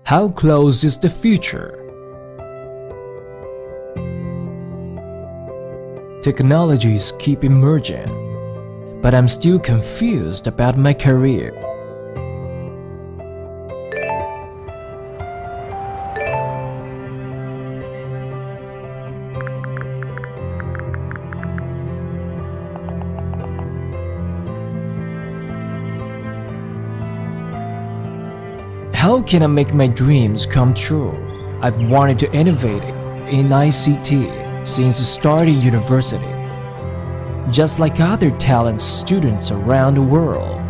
How close is the future? Technologies keep emerging, but I'm still confused about my career. How can I make my dreams come true? I've wanted to innovate in ICT since starting university, just like other talented students around the world.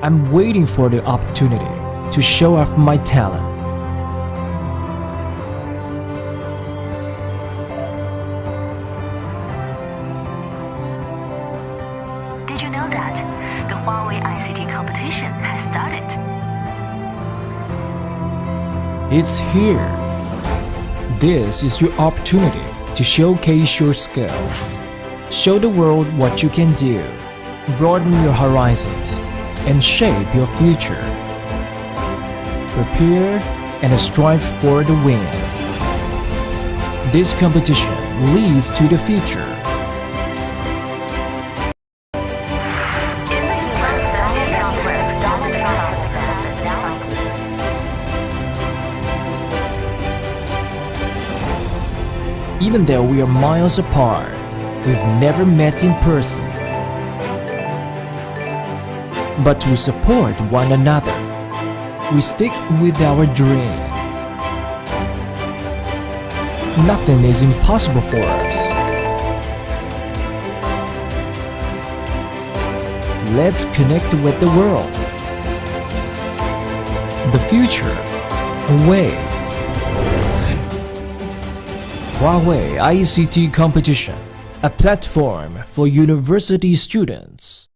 I'm waiting for the opportunity to show off my talent. Did you know that the Huawei Ict Competition has started? It's here. This is your opportunity to showcase your skills. Show the world what you can do, broaden your horizons, and shape your future. Prepare and strive for the win. This competition leads to the future. Even though we are miles apart, we've never met in person. But we support one another. We stick with our dreams. Nothing is impossible for us. Let's connect with the world. The future awaits. Huawei Ict Competition, a platform for university students.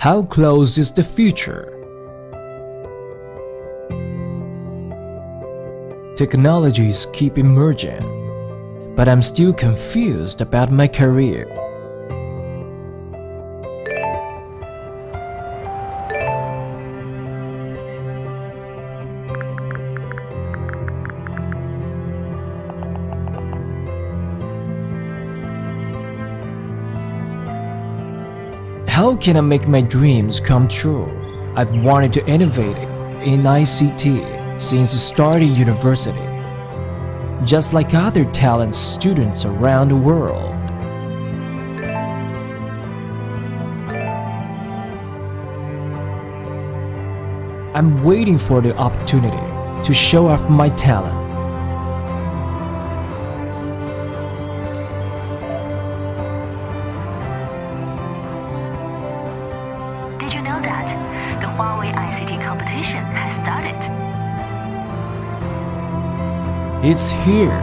How close is the future? Technologies keep emerging, but I'm still confused about my career. How can I make my dreams come true? I've wanted to innovate in ICT since starting university, just like other talented students around the world. I'm waiting for the opportunity to show off my talent. Did you know that the Huawei ICT Competition has started? It's here.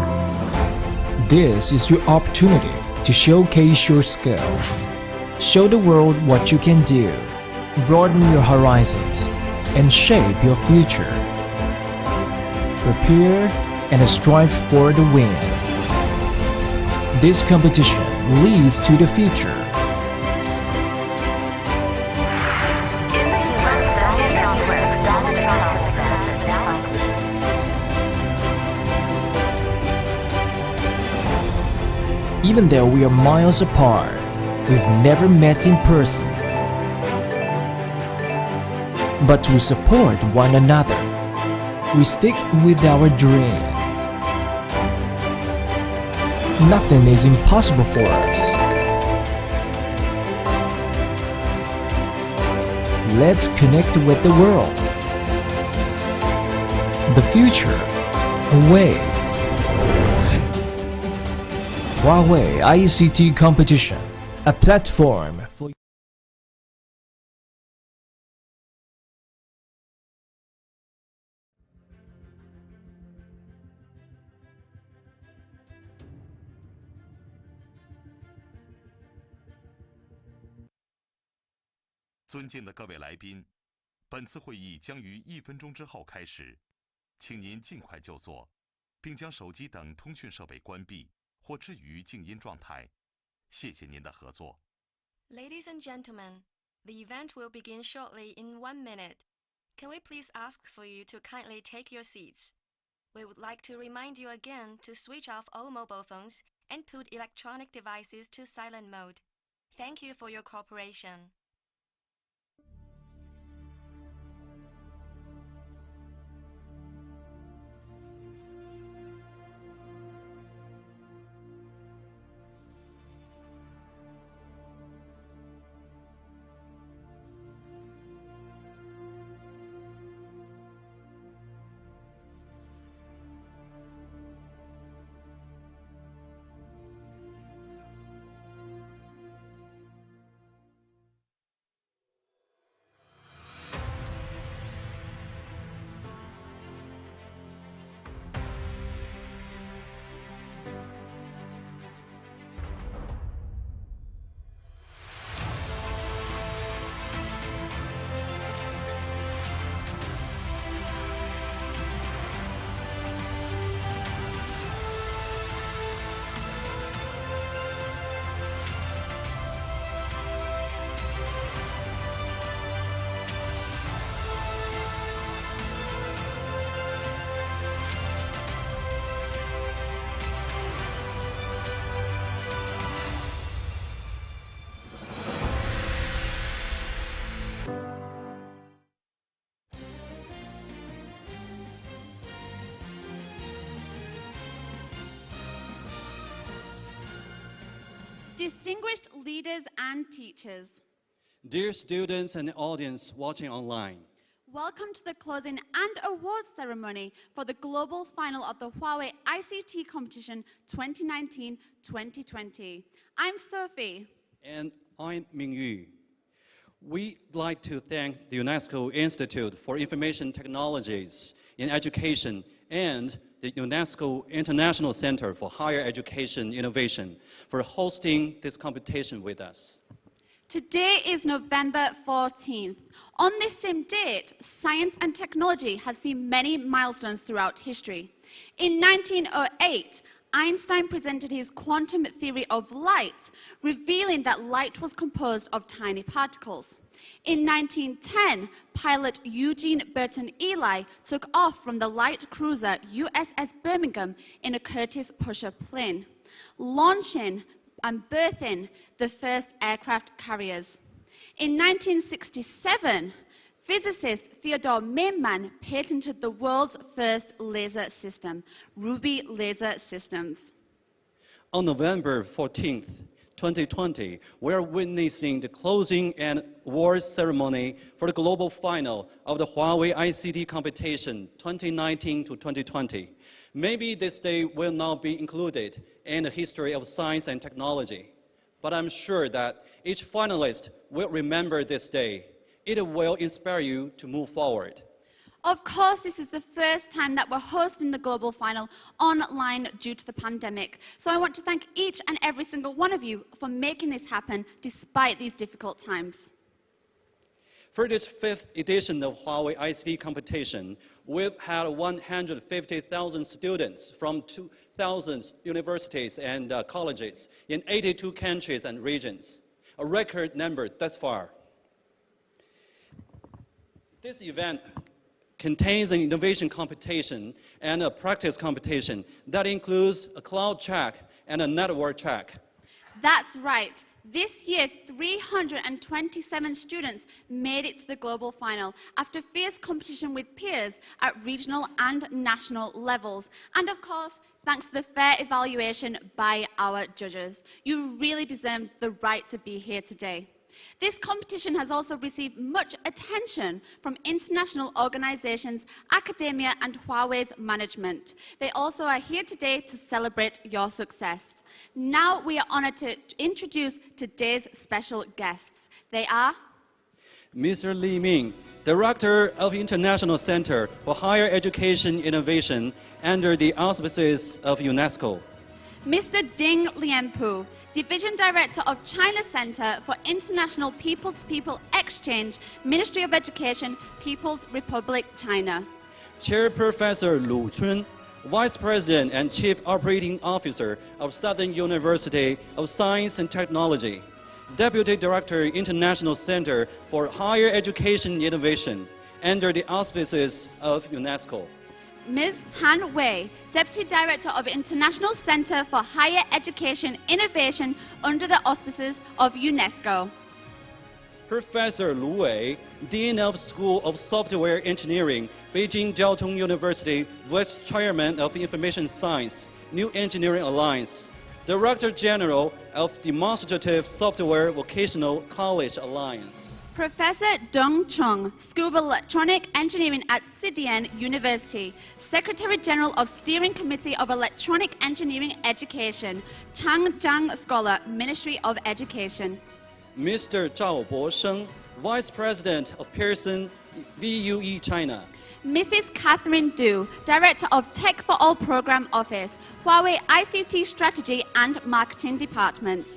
This is your opportunity to showcase your skills. Show the world what you can do, broaden your horizons, and shape your future. Prepare and strive for the win. This competition leads to the future. Even though we are miles apart, we've never met in person. But we support one another. We stick with our dreams. Nothing is impossible for us. Let's connect with the world. The future awaits. Huawei ICT Competition, a platform for尊敬的各位来宾，本次会议将于1分钟之后开始，请您尽快就座，并将手机等通讯设备关闭或置于静音状态。谢谢您的合作。Ladies and gentlemen, the event will begin shortly in 1 minute. Can we please ask for you to kindly take your seats? We would like to remind you again to switch off all mobile phones and put electronic devices to silent mode. Thank you for your cooperation. Distinguished leaders and teachers, Dear students and audience watching online, welcome to the closing and awards ceremony for the global final of the Huawei ICT Competition 2019-2020. I'm Sophie. and I'm Mingyu. We'd like to thank the UNESCO Institute for Information Technologies in Education and the UNESCO International Center for Higher Education Innovation for hosting this competition with us. Today is November 14th. On this same date, science and technology have seen many milestones throughout history. In 1908, Einstein presented his quantum theory of light, revealing that light was composed of tiny particles. In 1910, pilot Eugene Burton Ely took off from the light cruiser USS Birmingham in a Curtiss pusher plane, launching and birthing the first aircraft carriers. In 1967, physicist Theodore Maiman patented the world's first laser system, Ruby Laser Systems. On November 14th, 2020, we are witnessing the closing and awards ceremony for the global final of the Huawei ICT Competition 2019 to 2020. Maybe this day will not be included in the history of science and technology, but I'm sure that each finalist will remember this day. It will inspire you to move forward. Of course, this is the first time that we're hosting the global final online due to the pandemic. So I want to thank each and every single one of you for making this happen despite these difficult times. For this 5th edition of Huawei ICT Competition, we've had 150,000 students from 2,000 universities and colleges in 82 countries and regions, a record number thus far. This event contains an innovation competition and a practice competition that includes a cloud track and a network track. That's right. This year, 327 students made it to the global final after fierce competition with peers at regional and national levels. And of course, thanks to the fair evaluation by our judges. You really deserve the right to be here today. This competition has also received much attention from international organizations, academia, and Huawei's management. They also are here today to celebrate your success. Now we are honored to introduce today's special guests. They are Mr. Li Ming, Director of International Center for Higher Education Innovation under the auspices of UNESCO. Mr. Ding Lianpu, Division Director of China Center for International People-to-People Exchange, Ministry of Education, People's Republic, China. Chair Professor Lu Chun, Vice President and Chief Operating Officer of Southern University of Science and Technology. Deputy Director, International Center for Higher Education Innovation, under the auspices of UNESCO. Ms. Han Wei, Deputy Director of International Center for Higher Education Innovation under the auspices of UNESCO. Professor Lu Wei, Dean of School of Software Engineering, Beijing Jiaotong University, Vice Chairman of Information Science, New Engineering Alliance, Director General of Demonstrative Software Vocational College Alliance. Professor Dong Chung, School of Electronic Engineering at Sidian University, Secretary General of Steering Committee of Electronic Engineering Education, Changjiang Scholar, Ministry of Education. Mr. Zhao Bosheng, Vice President of Pearson VUE China. Mrs. Catherine Du, Director of Tech for All Program Office, Huawei ICT Strategy and Marketing Department.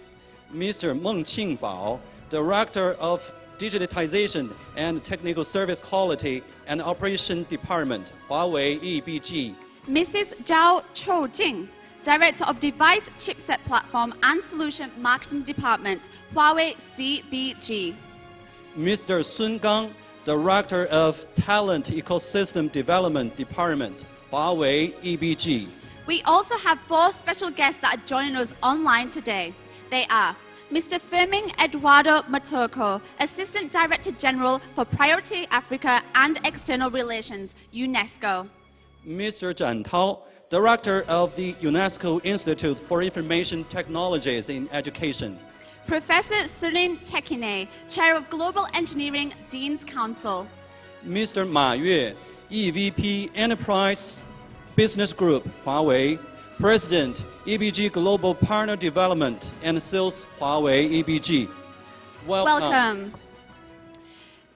Mr. Meng Qingbao, Director of Digitization and Technical Service Quality and Operation Department, Huawei EBG. Mrs. Zhao Choujing, Director of Device Chipset Platform and Solution Marketing Department, Huawei CBG. Mr. Sun Gang, Director of Talent Ecosystem Development Department, Huawei EBG. We also have 4 special guests that are joining us online today. They are Mr. Ferming Eduardo Matoko, Assistant Director General for Priority Africa and External Relations, UNESCO. Mr. Zhan Tao, Director of the UNESCO Institute for Information Technologies in Education. Professor Surin Tekine, Chair of Global Engineering, Dean's Council. Mr. Ma Yue, EVP Enterprise Business Group, Huawei, President, EBG Global Partner Development and Sales, Huawei EBG. Welcome.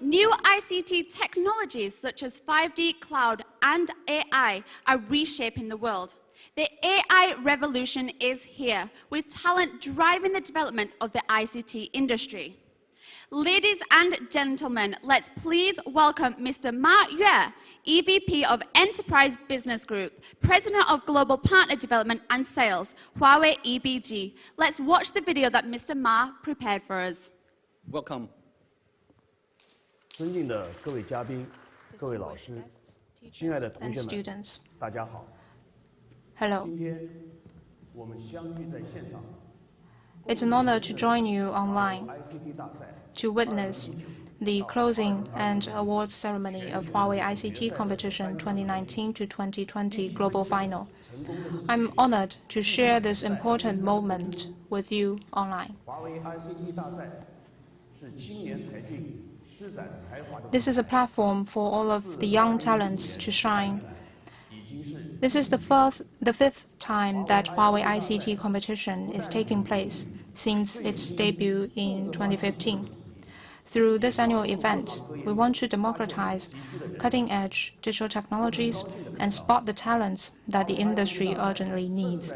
New ICT technologies such as 5G, cloud, and AI are reshaping the world. The AI revolution is here, with talent driving the development of the ICT industry. Ladies and gentlemen, let's please welcome Mr. Ma Yue, EVP of Enterprise Business Group, President of Global Partner Development and Sales, Huawei EBG. Let's watch the video that Mr. Ma prepared for us. Welcome. 尊敬的各位嘉宾、各位老师、亲爱的同学们，大家好。 Hello. 今天我们相遇在现场。 It's an honor to join you online ICT 大赛 to witness the closing and awards ceremony of Huawei ICT Competition 2019 to 2020 Global Final. I'm honored to share this important moment with you online. 华为 ICT 大赛是青年才俊施展才华的。 This is a platform for all of the young talents to shine. This is the fifth time that Huawei ICT Competition is taking place since its debut in 2015. Through this annual event, we want to democratize cutting-edge digital technologies and spot the talents that the industry urgently needs.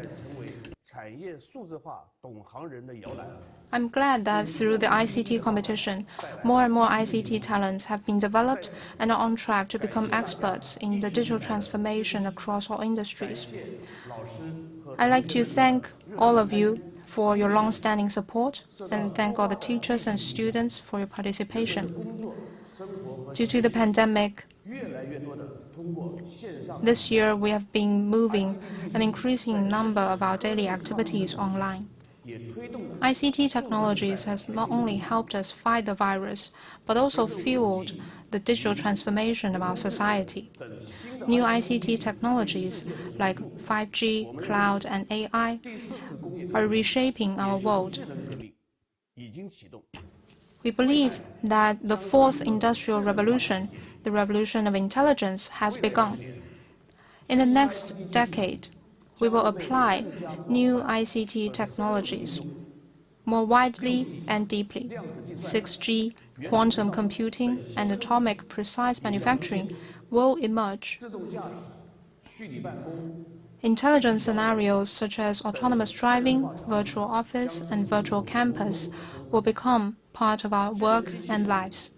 产业数字化懂行人的摇篮。 I'm glad that through the ICT competition, more and more ICT talents have been developed and are on track to become experts in the digital transformation across all industries. I'd like to thank all of you for your long-standing support and thank all the teachers and students for your participation. Due to the pandemic, this year we have been moving an increasing number of our daily activities online. ICT technologies has not only helped us fight the virus, but also fueled the digital transformation of our society. New ICT technologies like 5G, cloud, and AI are reshaping our world. We believe that the fourth industrial revolution, the revolution of intelligence, has begun. In the next decade, we will apply new ICT technologies more widely and deeply. 6G, quantum computing, and atomic precise manufacturing will emerge. Intelligent scenarios such as autonomous driving, virtual office, and virtual campus will become part of our work and lives.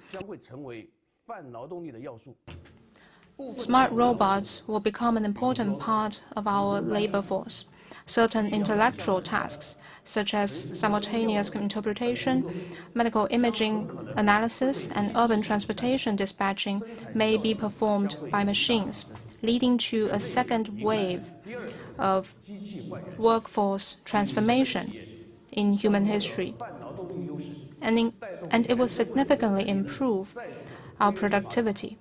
Smart robots will become an important part of our labor force. Certain intellectual tasks, such as simultaneous interpretation, medical imaging analysis, and urban transportation dispatching, may be performed by machines, leading to a second wave of workforce transformation in human history. And it will significantly improve our productivity.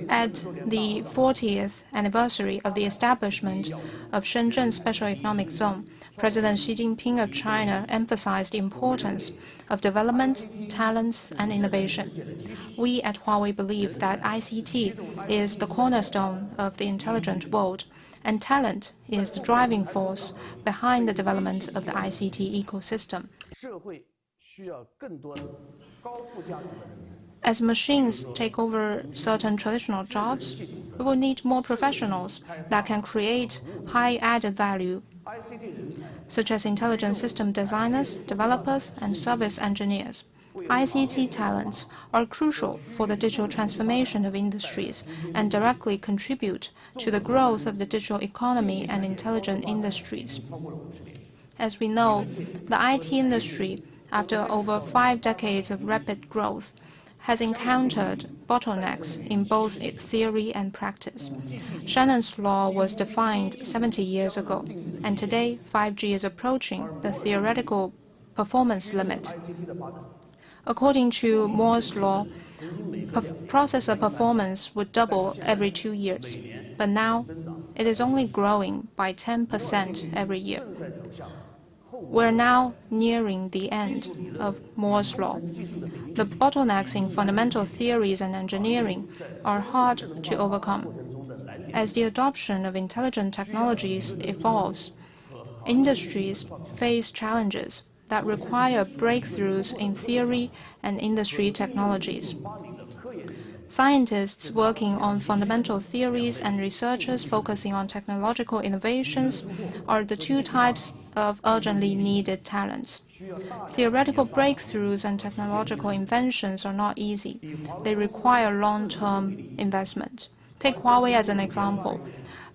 At the 40th anniversary of the establishment of Shenzhen Special Economic Zone, President Xi Jinping of China emphasized the importance of development, talents, and innovation. We at Huawei believe that ICT is the cornerstone of the intelligent world, and talent is the driving force behind the development of the ICT ecosystem. As machines take over certain traditional jobs, we will need more professionals that can create high added value, such as intelligent system designers, developers, and service engineers. ICT talents are crucial for the digital transformation of industries and directly contribute to the growth of the digital economy and intelligent industries. As we know, the IT industry, after over 5 decades of rapid growth, has encountered bottlenecks in both theory and practice. Shannon's law was defined 70 years ago, and today 5G is approaching the theoretical performance limit. According to Moore's law, processor performance would double every 2 years, but now it is only growing by 10% every year. We're now nearing the end of Moore's law. The bottlenecks in fundamental theories and engineering are hard to overcome. As the adoption of intelligent technologies evolves, industries face challenges that require breakthroughs in theory and industry technologies. Scientists working on fundamental theories and researchers focusing on technological innovations are the two types of urgently needed talents. Theoretical breakthroughs and technological inventions are not easy. They require long-term investment. Take Huawei as an example.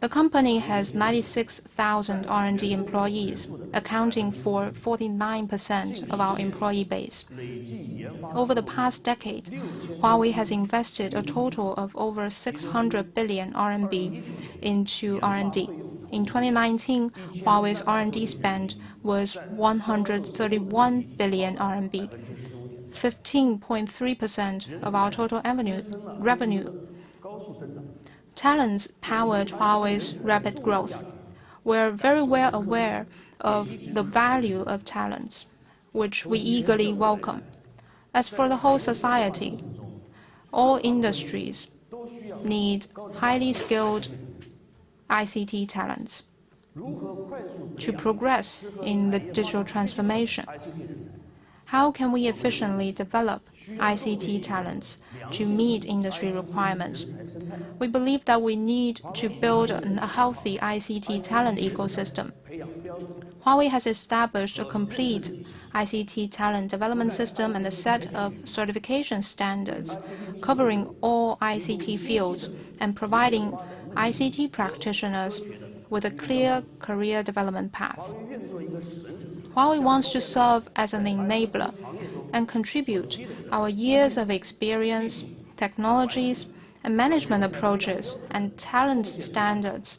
The company has 96,000 R&D employees, accounting for 49% of our employee base. Over the past decade, Huawei has invested a total of over 600 billion RMB into R&D. In 2019, Huawei's R&D spend was 131 billion RMB, 15.3% of our total revenue. Talents powered Huawei's rapid growth. We're very well aware of the value of talents, which we eagerly welcome. As for the whole society, all industries need highly skilled ICT talents to progress in the digital transformation. How can we efficiently develop ICT talents to meet industry requirements? We believe that we need to build a healthy ICT talent ecosystem. Huawei has established a complete ICT talent development system and a set of certification standards covering all ICT fields and providing ICT practitioners with a clear career development path. Huawei wants to serve as an enabler and contribute our years of experience, technologies, and management approaches and talent standards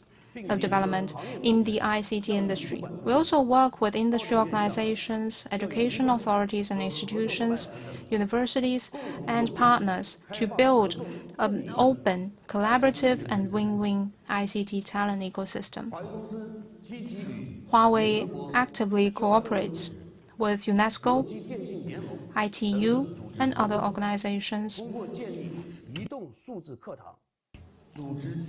of development in the ICT industry. We also work with industry organizations, education authorities and institutions, universities, and partners to build an open, collaborative, and win-win ICT talent ecosystem. Huawei actively cooperates with UNESCO, ITU, and other organizations,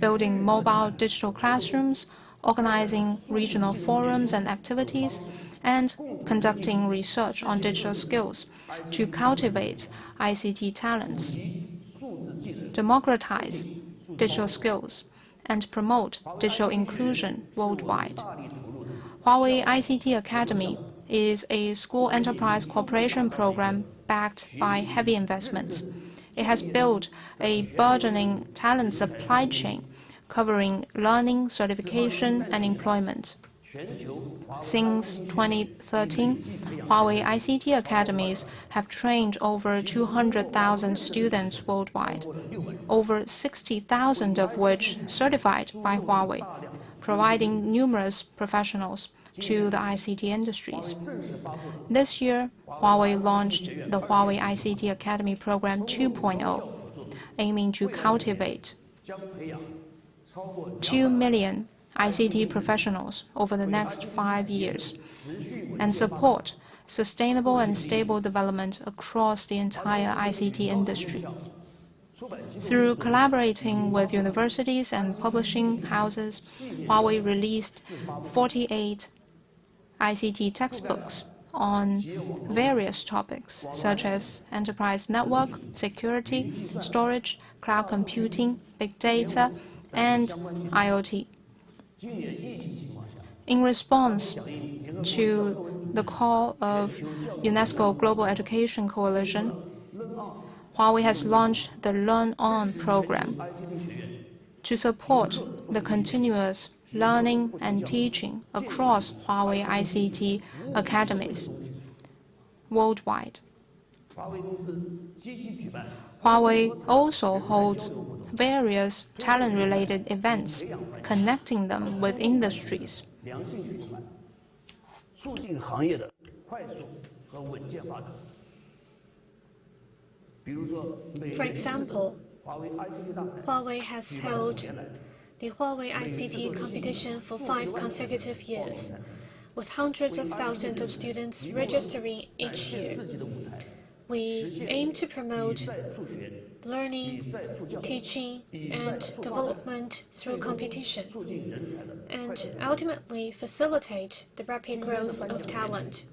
building mobile digital classrooms, organizing regional forums and activities, and conducting research on digital skills to cultivate ICT talents, democratize digital skills, and promote digital inclusion worldwide. Huawei Ict Academy is a school enterprise cooperation program backed by heavy investments. It has built a burgeoning talent supply chain covering learning, certification, and employment. Since 2013, Huawei ICT academies have trained over 200,000 students worldwide, over 60,000 of which certified by Huawei, providing numerous professionals to the ICT industries. This year, Huawei launched the Huawei ICT Academy Program 2.0, aiming to cultivate 2 million ICT professionals over the next 5 years and support sustainable and stable development across the entire ICT industry. Through collaborating with universities and publishing houses, Huawei released 48 ICT textbooks on various topics such as enterprise network, security, storage, cloud computing, big data, and IoT. In response to the call of UNESCO Global Education Coalition, Huawei has launched the Learn On program to support the continuous learning and teaching across Huawei ICT academies worldwide. Huawei also holds various talent-related events, connecting them with industries. For example, Huawei has held the Huawei ICT competition for 5 consecutive years, with hundreds of thousands of students registering each year. We aim to promote learning, teaching, and development through competition, and ultimately facilitate the rapid growth of talent.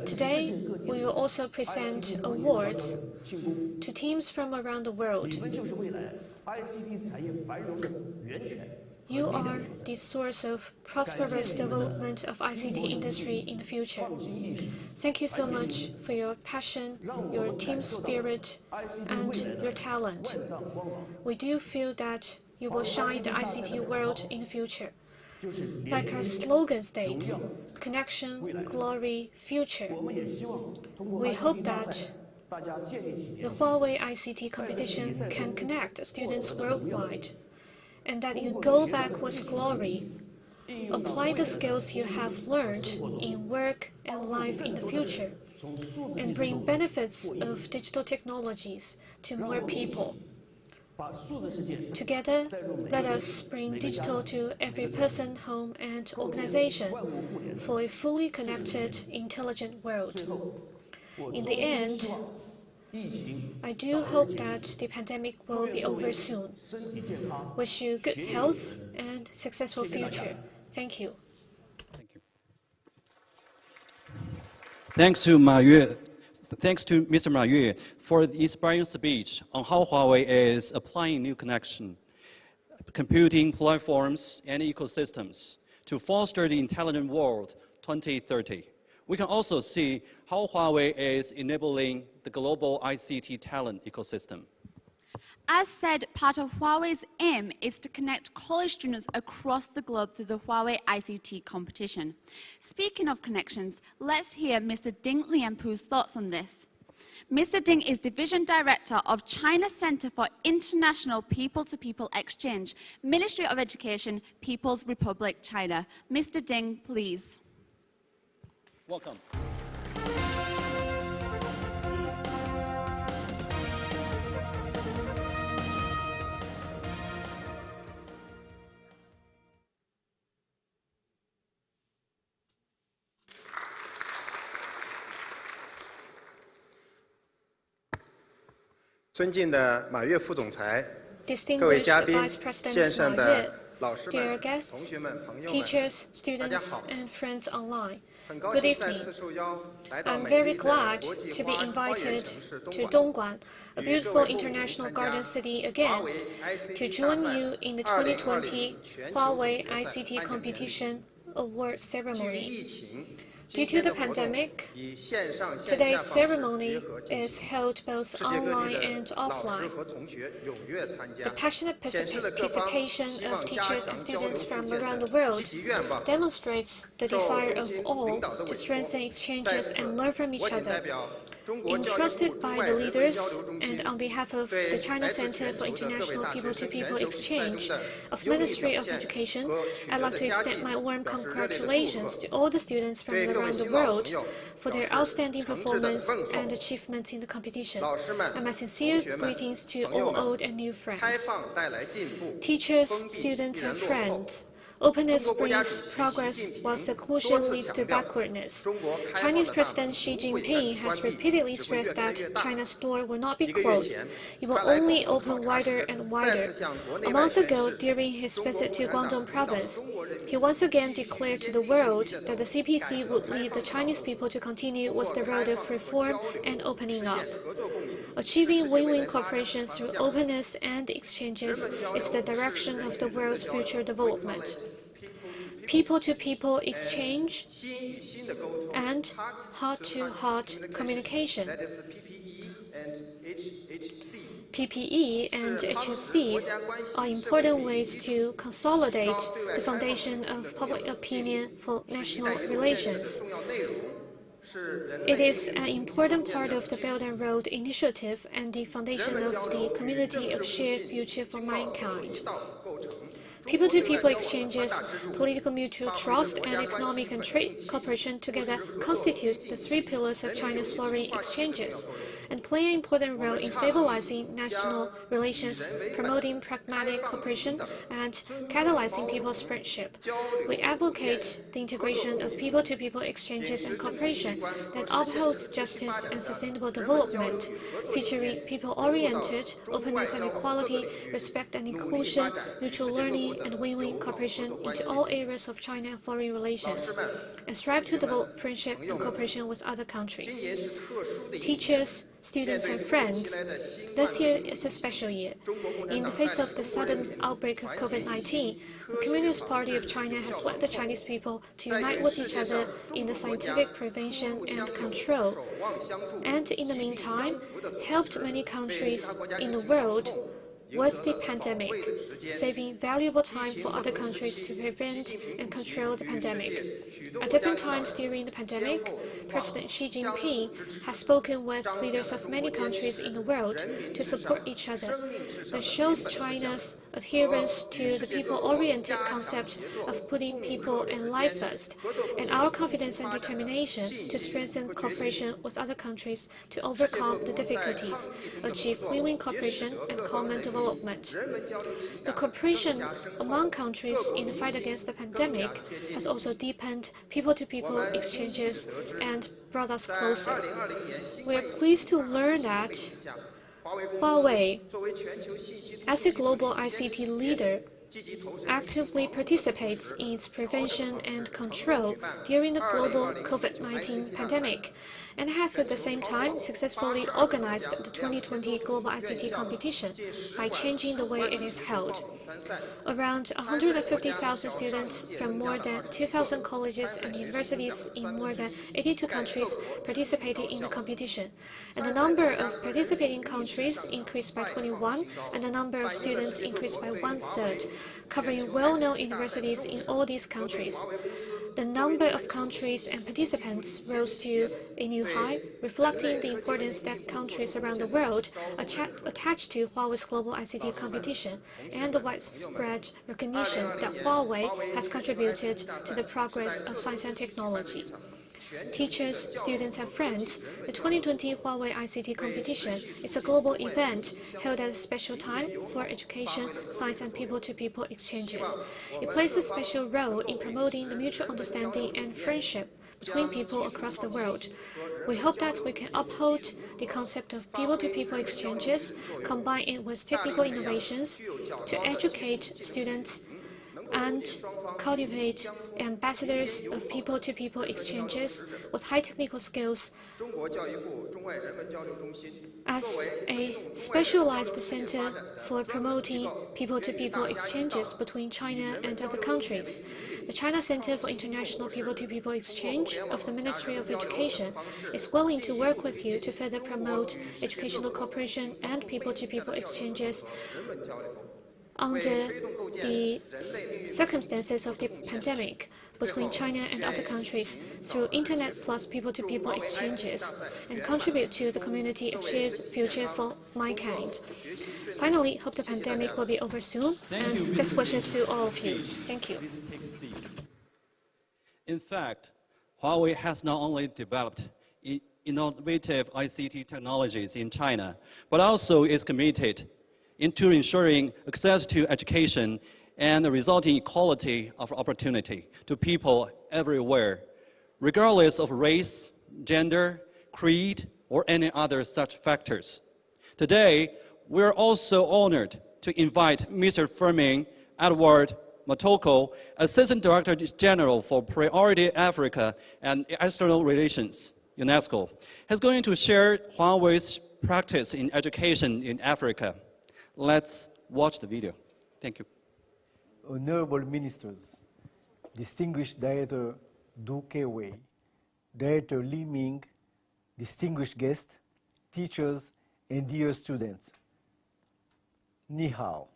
Today, we will also present awards to teams from around the world. You are the source of prosperous development of ICT industry in the future. Thank you so much for your passion, your team spirit, and your talent. We do feel that you will shine the ICT world in the future. Like our slogan states, connection, glory, future. We hope that the Huawei ICT competition can connect students worldwide, and that you go back with glory. Apply the skills you have learned in work and life in the future, and bring benefits of digital technologies to more people. Together, let us bring digital to every person, home, and organization for a fully connected, intelligent world. In the end, I do hope that the pandemic will be over soon. Wish you good health and successful future. Thank you. Thanks to Mr. Ma Yue for the inspiring speech on how Huawei is applying new connection, computing platforms, and ecosystems to foster the intelligent world 2030. We can also see how Huawei is enabling the global ICT talent ecosystem. As said, part of Huawei's aim is to connect college students across the globe through the Huawei ICT competition. Speaking of connections, let's hear Mr. Ding Lianpu's thoughts on this. Mr. Ding is Division Director of China Center for International People-to-People Exchange, Ministry of Education, People's Republic, China. Mr. Ding, please. Welcome. Distinguished Vice President Ma Yue, dear guests, teachers, students, and friends online, good evening. I'm very glad to be invited to Dongguan, a beautiful international garden city again, to join you in the 2020 Huawei ICT Competition award ceremony. Due to the pandemic, today's ceremony is held both online and offline. The passionate participation of teachers and students from around the world demonstrates the desire of all to strengthen exchanges and learn from each other. Entrusted by the leaders and on behalf of the China Center for International People-to-People Exchange of Ministry of Education, I'd like to extend my warm congratulations to all the students from around the world for their outstanding performance and achievements in the competition, and my sincere greetings to all old and new friends. Teachers, students, and friends, openness brings progress, while seclusion leads to backwardness. Chinese President Xi Jinping has repeatedly stressed that China's door will not be closed. It will only open wider and wider. A month ago, during his visit to Guangdong province, he once again declared to the world that the CPC would lead the Chinese people to continue with the road of reform and opening up. Achieving win-win cooperation through openness and exchanges is the direction of the world's future development. People-to-people exchange and heart-to-heart communication. PPE and HSCs are important ways to consolidate the foundation of public opinion for national relations. It is an important part of the Belt and Road Initiative and the foundation of the community of shared future for mankind. People-to-people exchanges, political mutual trust, and economic and trade cooperation together constitute the three pillars of China's foreign exchanges and play an important role in stabilizing national relations, promoting pragmatic cooperation, and catalyzing people's friendship. We advocate the integration of people-to-people exchanges and cooperation that upholds justice and sustainable development, featuring people-oriented openness and equality, respect and inclusion, mutual learning, and win-win cooperation into all areas of China and foreign relations, and strive to develop friendship and cooperation with other countries. Teachers, students and friends. This year is a special year. In the face of the sudden outbreak of COVID-19, the Communist Party of China has led the Chinese people to unite with each other in the scientific prevention and control, and in the meantime, helped many countries in the world with the pandemic, saving valuable time for other countries to prevent and control the pandemic. At different times during the pandemic, President Xi Jinping has spoken with leaders of many countries in the world to support each other. That shows China's adherence to the people-oriented concept of putting people and life first, and our confidence and determination to strengthen cooperation with other countries to overcome the difficulties, achieve win-win cooperation and common development. The cooperation among countries in the fight against the pandemic has also deepened people-to-people exchanges and brought us closer. We are pleased to learn that Huawei, as a global ICT leader, actively participates in its prevention and control during the global COVID-19 pandemic, and has at the same time successfully organized the 2020 Global ICT Competition by changing the way it is held. Around 150,000 students from more than 2,000 colleges and universities in more than 82 countries participated in the competition, and the number of participating countries increased by 21, and the number of students increased by 1/3, covering well-known universities in all these countries. The number of countries and participants rose to a new high, reflecting the importance that countries around the world attach to Huawei's global ICT competition and the widespread recognition that Huawei has contributed to the progress of science and technology. Teachers, students, and friends, the 2020 Huawei ICT Competition is a global event held at a special time for education, science, and people-to-people exchanges. It plays a special role in promoting the mutual understanding and friendship between people across the world. We hope that we can uphold the concept of people-to-people exchanges, combine it with technical innovations to educate students and cultivate ambassadors of people-to-people exchanges with high technical skills. As a specialized center for promoting people-to-people exchanges between China and other countries, the China Center for International People-to-People Exchange of the Ministry of Education is willing to work with you to further promote educational cooperation and people-to-people exchanges under the circumstances of the pandemic between China and other countries through Internet plus people-to-people exchanges, and contribute to the community of shared future for mankind. Finally, hope the pandemic will be over soon, and best wishes to all of you. Thank you. In fact, Huawei has not only developed innovative ICT technologies in China, but also is committed into ensuring access to education and the resulting equality of opportunity to people everywhere, regardless of race, gender, creed, or any other such factors. Today, we are also honored to invite Mr. Fermin Edward Matoko, Assistant Director General for Priority Africa and External Relations, UNESCO. He's going to share Huawei's practice in education in Africa. Let's watch the video. Thank you. Honorable Ministers, Distinguished Director Du Kewei, Director Li Ming, distinguished guests, teachers, and dear students, Ni hao.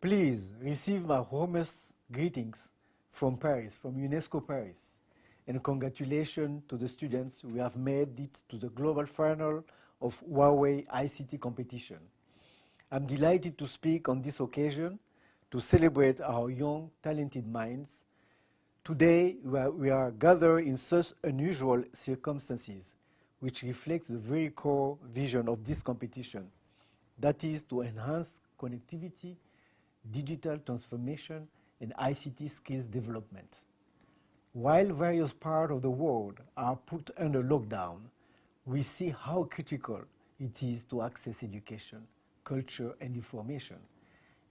Please receive my warmest greetings from Paris, from UNESCO Paris, and congratulations to the students who have made it to the global final of Huawei ICT competition. I'm delighted to speak on this occasion to celebrate our young, talented minds. Today, we are gathered in such unusual circumstances, which reflects the very core vision of this competition, that is to enhance connectivity, digital transformation, and ICT skills development. While various parts of the world are put under lockdown, we see how critical it is to access education, culture, and information,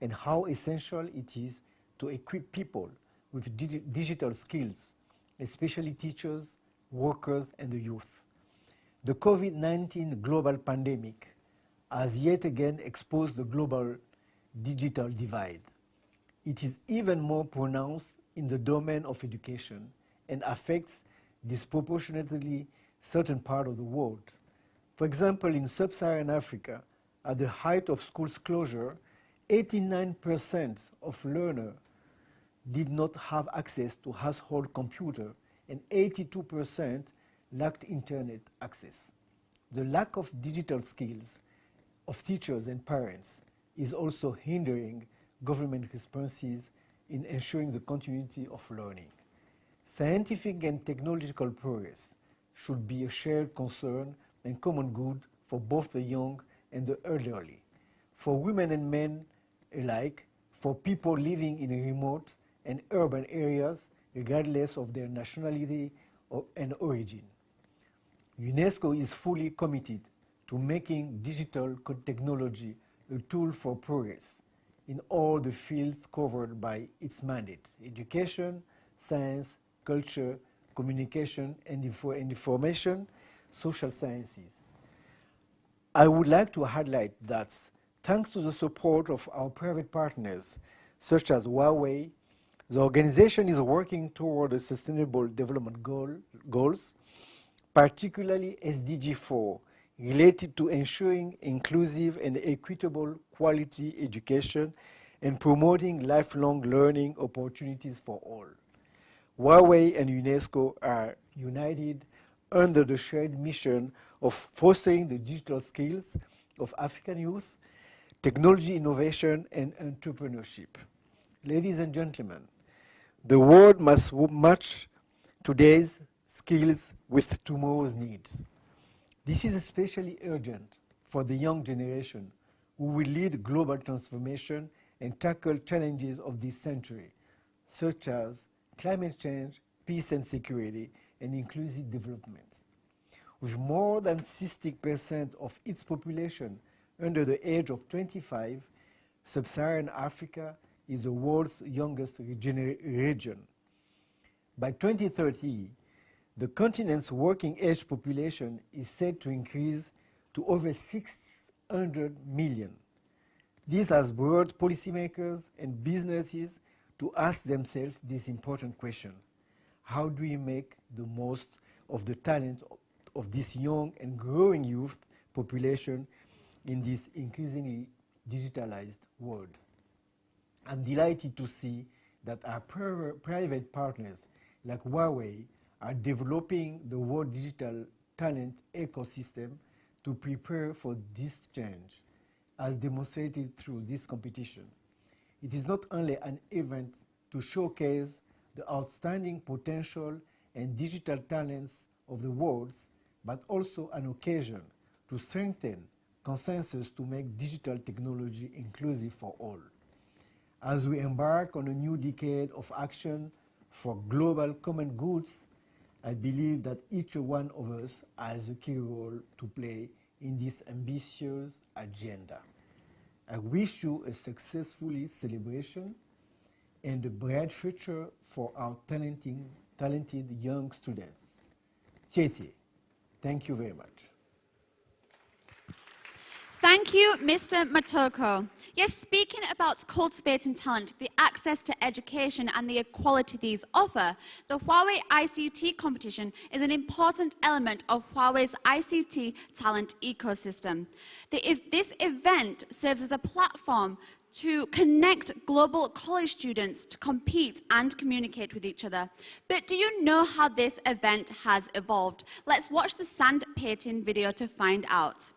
and how essential it is to equip people with digital skills, especially teachers, workers, and the youth. The COVID-19 global pandemic has yet again exposed the global digital divide. It is even more pronounced in the domain of education and affects disproportionately certain parts of the world. For example, in sub-Saharan Africa, at the height of schools closure, 89% of learners did not have access to household computer and 82% lacked internet access. The lack of digital skills of teachers and parents is also hindering government responses in ensuring the continuity of learning. Scientific and technological progress should be a shared concern and common good for both the young and the elderly, for women and men alike, for people living in remote and urban areas, regardless of their nationality and origin. UNESCO is fully committed to making digital technology a tool for progress in all the fields covered by its mandate: education, science, culture, communication, and information, social sciences. I would like to highlight that thanks to the support of our private partners, such as Huawei, the organization is working toward the Sustainable Development Goals, particularly SDG 4, related to ensuring inclusive and equitable quality education and promoting lifelong learning opportunities for all. Huawei and UNESCO are united under the shared mission of fostering the digital skills of African youth, technology innovation, and entrepreneurship. Ladies and gentlemen, the world must match today's skills with tomorrow's needs. This is especially urgent for the young generation who will lead global transformation and tackle challenges of this century, such as climate change, peace and security, and inclusive development. With more than 60% of its population under the age of 25, Sub-Saharan Africa is the world's youngest region. By 2030, the continent's working-age population is said to increase to over 600 million. This has brought policymakers and businesses to ask themselves this important question: how do we make the most of the talent of this young and growing youth population in this increasingly digitalized world? I'm delighted to see that our private partners like Huawei are developing the world digital talent ecosystem to prepare for this change, as demonstrated through this competition. It is not only an event to showcase the outstanding potential and digital talents of the world, but also an occasion to strengthen consensus to make digital technology inclusive for all. As we embark on a new decade of action for global common goods, I believe that each one of us has a key role to play in this ambitious agenda. I wish you a successful celebration and a bright future for our talented young students. Tietie, thank you very much. Thank you, Mr. Matoko. Yes, speaking about cultivating talent, the access to education and the equality these offer, the Huawei ICT competition is an important element of Huawei's ICT talent ecosystem. This event serves as a platform to connect global college students to compete and communicate with each other. But do you know how this event has evolved? Let's watch the sand painting video to find out.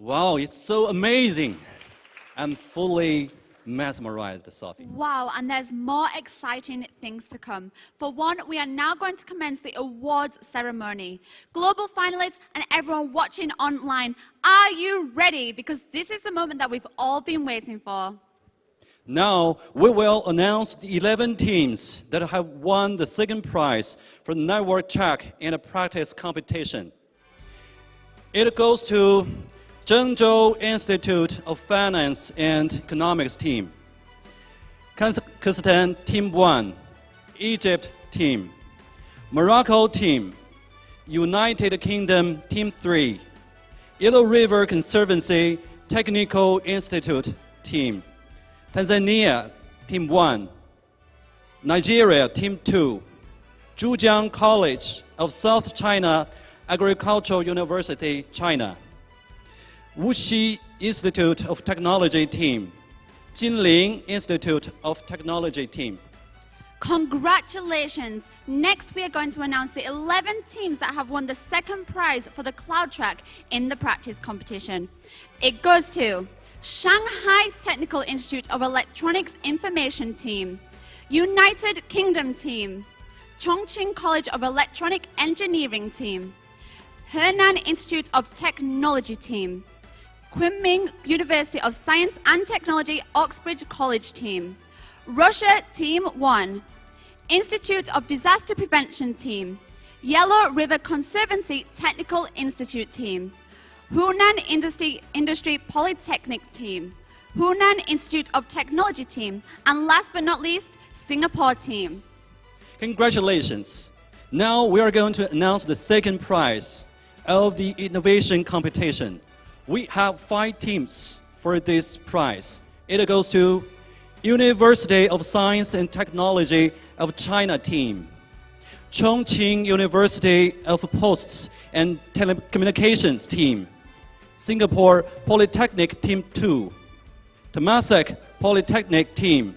Wow, it's so amazing. I'm fully mesmerized, Sophie. Wow, and there's more exciting things to come. For one, we are now going to commence the awards ceremony. Global finalists and everyone watching online, are you ready? Because this is the moment that we've all been waiting for. Now, we will announce the 11 teams that have won the second prize for the network check and a practice competition. It goes to Zhengzhou Institute of Finance and Economics team, Kazakhstan team 1, Egypt team, Morocco team, United Kingdom team 3, Yellow River Conservancy Technical Institute team, Tanzania team 1, Nigeria team 2, Zhujiang College of South China Agricultural University, China, Wuxi Institute of Technology team, Jinling Institute of Technology team. Congratulations! Next, we are going to announce the 11 teams that have won the second prize for the cloud track in the practice competition. It goes to Shanghai Technical Institute of Electronics Information team, United Kingdom team, Chongqing College of Electronic Engineering team, Henan Institute of Technology team, Kunming University of Science and Technology Oxbridge College team, Russia Team 1, Institute of Disaster Prevention team, Yellow River Conservancy Technical Institute team, Hunan Industry Polytechnic team, Hunan Institute of Technology team, and last but not least, Singapore team. Congratulations! Now we are going to announce the second prize of the innovation competition. We have 5 teams for this prize. It goes to University of Science and Technology of China team, Chongqing University of Posts and Telecommunications team, Singapore Polytechnic team 2, Temasek Polytechnic team,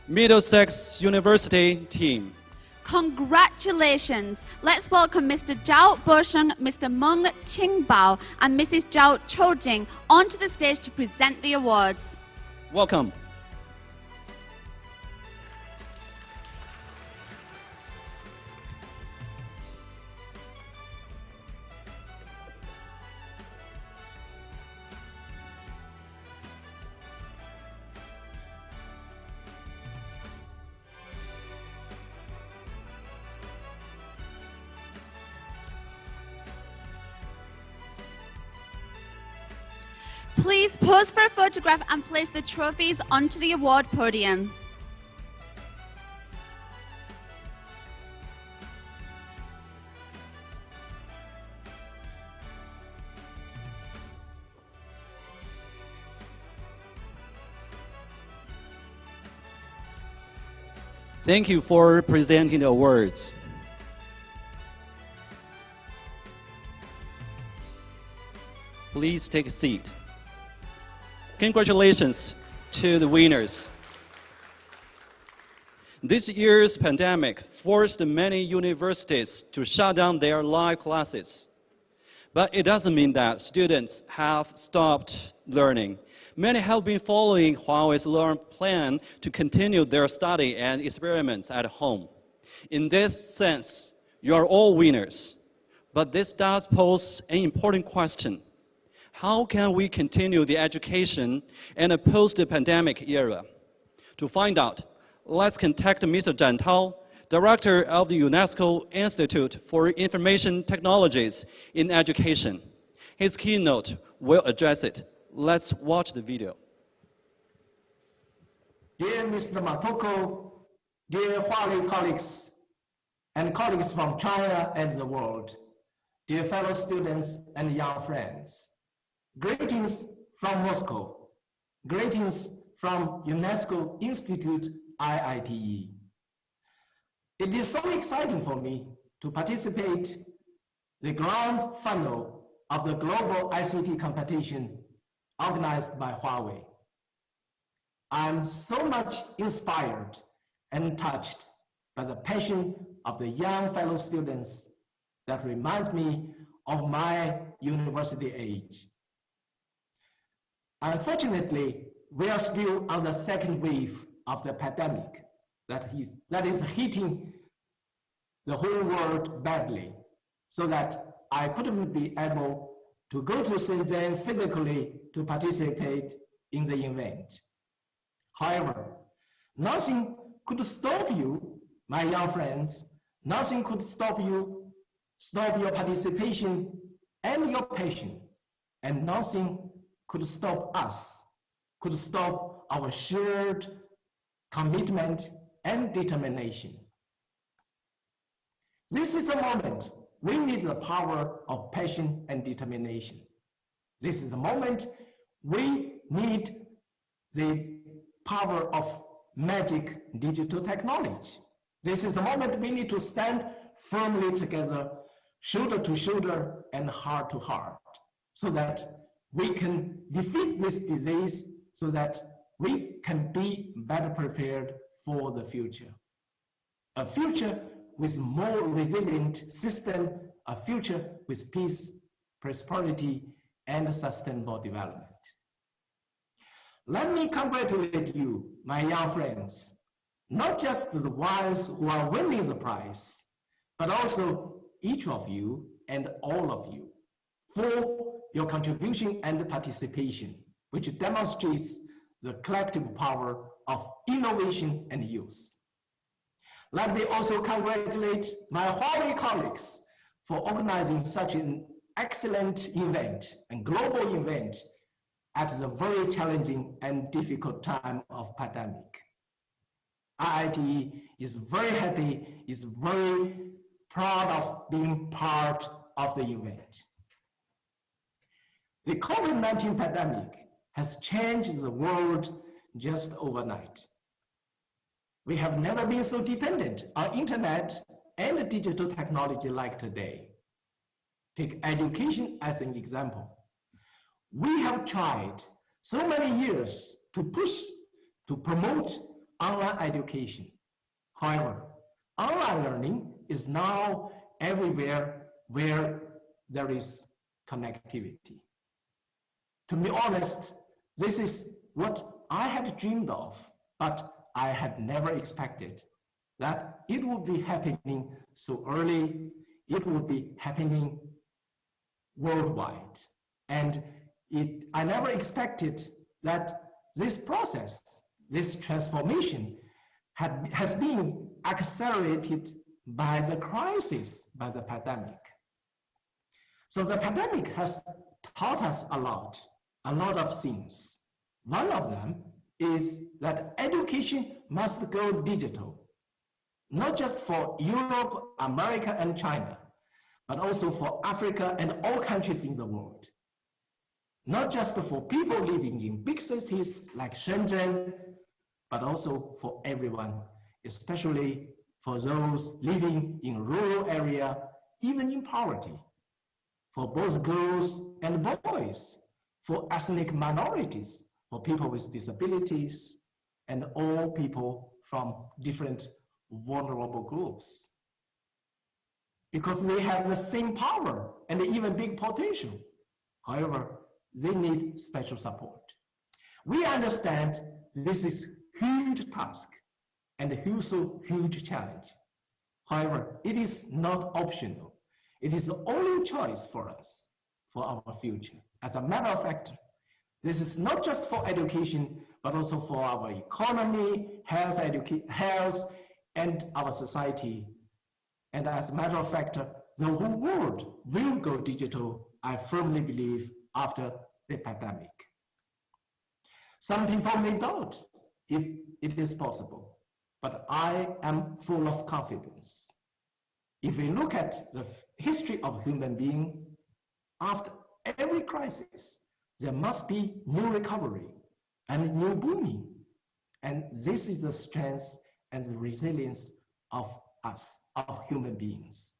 Middlesex University team. Congratulations! Let's welcome Mr. Zhao Bosheng, Mr. Meng Qingbao, and Mrs. Zhao Choujing onto the stage to present the awards. Welcome. Please pose for a photograph and place the trophies onto the award podium. Thank you for presenting the awards. Please take a seat. Congratulations to the winners. This year's pandemic forced many universities to shut down their live classes. But it doesn't mean that students have stopped learning. Many have been following Huawei's Learn plan to continue their study and experiments at home. In this sense, you are all winners. But this does pose an important question. How can we continue the education in a post-pandemic era? To find out, let's contact Mr. Zhan Tao, Director of the UNESCO Institute for Information Technologies in Education. His keynote will address it. Let's watch the video. Dear Mr. Matoko, dear Huawei colleagues, and colleagues from China and the world, dear fellow students and young friends, greetings from Moscow, greetings from UNESCO Institute IITE. It is so exciting for me to participate in the grand final of the global ICT competition organized by Huawei. I'm so much inspired and touched by the passion of the young fellow students that reminds me of my university age. Unfortunately, we are still on the second wave of the pandemic that is hitting the whole world badly, so that I couldn't be able to go to Shenzhen physically to participate in the event. However, nothing could stop you, my young friends, nothing could stop your participation and your passion, and nothing could stop us, could stop our shared commitment and determination. This is a moment we need the power of passion and determination. This is the moment we need the power of magic digital technology. This is the moment we need to stand firmly together, shoulder to shoulder and heart to heart, so that we can defeat this disease, so that we can be better prepared for the future. A future with more resilient system, a future with peace, prosperity, and sustainable development. Let me congratulate you, my young friends, not just the ones who are winning the prize, but also each of you and all of you for your contribution and participation, which demonstrates the collective power of innovation and youth. Let me also congratulate my Huawei colleagues for organizing such an excellent event and global event at the very challenging and difficult time of pandemic. IIT is very happy, is very proud of being part of the event. The COVID-19 pandemic has changed the world just overnight. We have never been so dependent on internet and digital technology like today. Take education as an example. We have tried so many years to promote online education. However, online learning is now everywhere where there is connectivity. To be honest, this is what I had dreamed of, but I had never expected that it would be happening so early, it would be happening worldwide. And I never expected that this process, this transformation has been accelerated by the crisis, by the pandemic. So the pandemic has taught us a lot of things. One of them is that education must go digital, not just for Europe, America, and China, but also for Africa and all countries in the world. Not just for people living in big cities like Shenzhen, but also for everyone, especially for those living in rural area, even in poverty, for both girls and boys, for ethnic minorities, for people with disabilities, and all people from different vulnerable groups. Because they have the same power and even big potential. However, they need special support. We understand this is a huge task and also huge challenge. However, it is not optional. It is the only choice for us, for our future. As a matter of fact, this is not just for education, but also for our economy, health, and our society. And as a matter of fact, the whole world will go digital, I firmly believe, after the pandemic. Some people may doubt if it is possible, but I am full of confidence. If we look at the history of human beings, after every crisis, there must be new recovery and new booming. And this is the strength and the resilience of us, of human beings.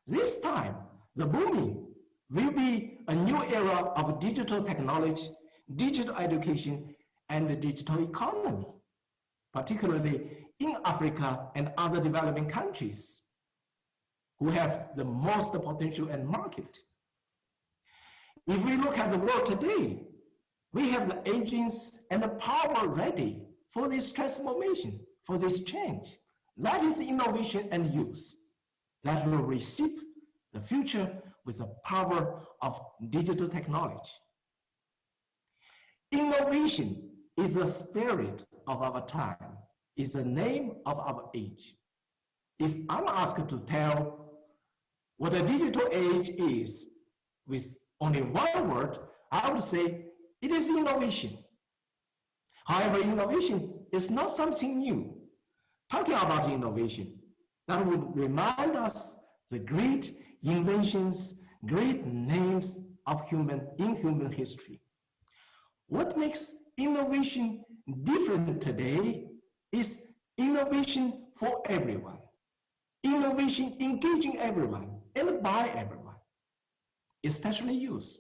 This time, the booming will be a new era of digital technology, digital education, and the digital economy, particularly in Africa and other developing countries who have the most potential and market. If we look at the world today, We have the engines and the power ready for this transformation, for this change. That is innovation and use that will receive the future with the power of digital technology. Innovation is the spirit of our time, is the name of our age. If I'm asked to tell what a digital age is with only one word, I would say it is innovation. However, innovation is not something new. Talking about innovation, that would remind us the great inventions, great names of human history. What makes innovation different today is innovation for everyone. Innovation engaging everyone and by everyone, especially youth.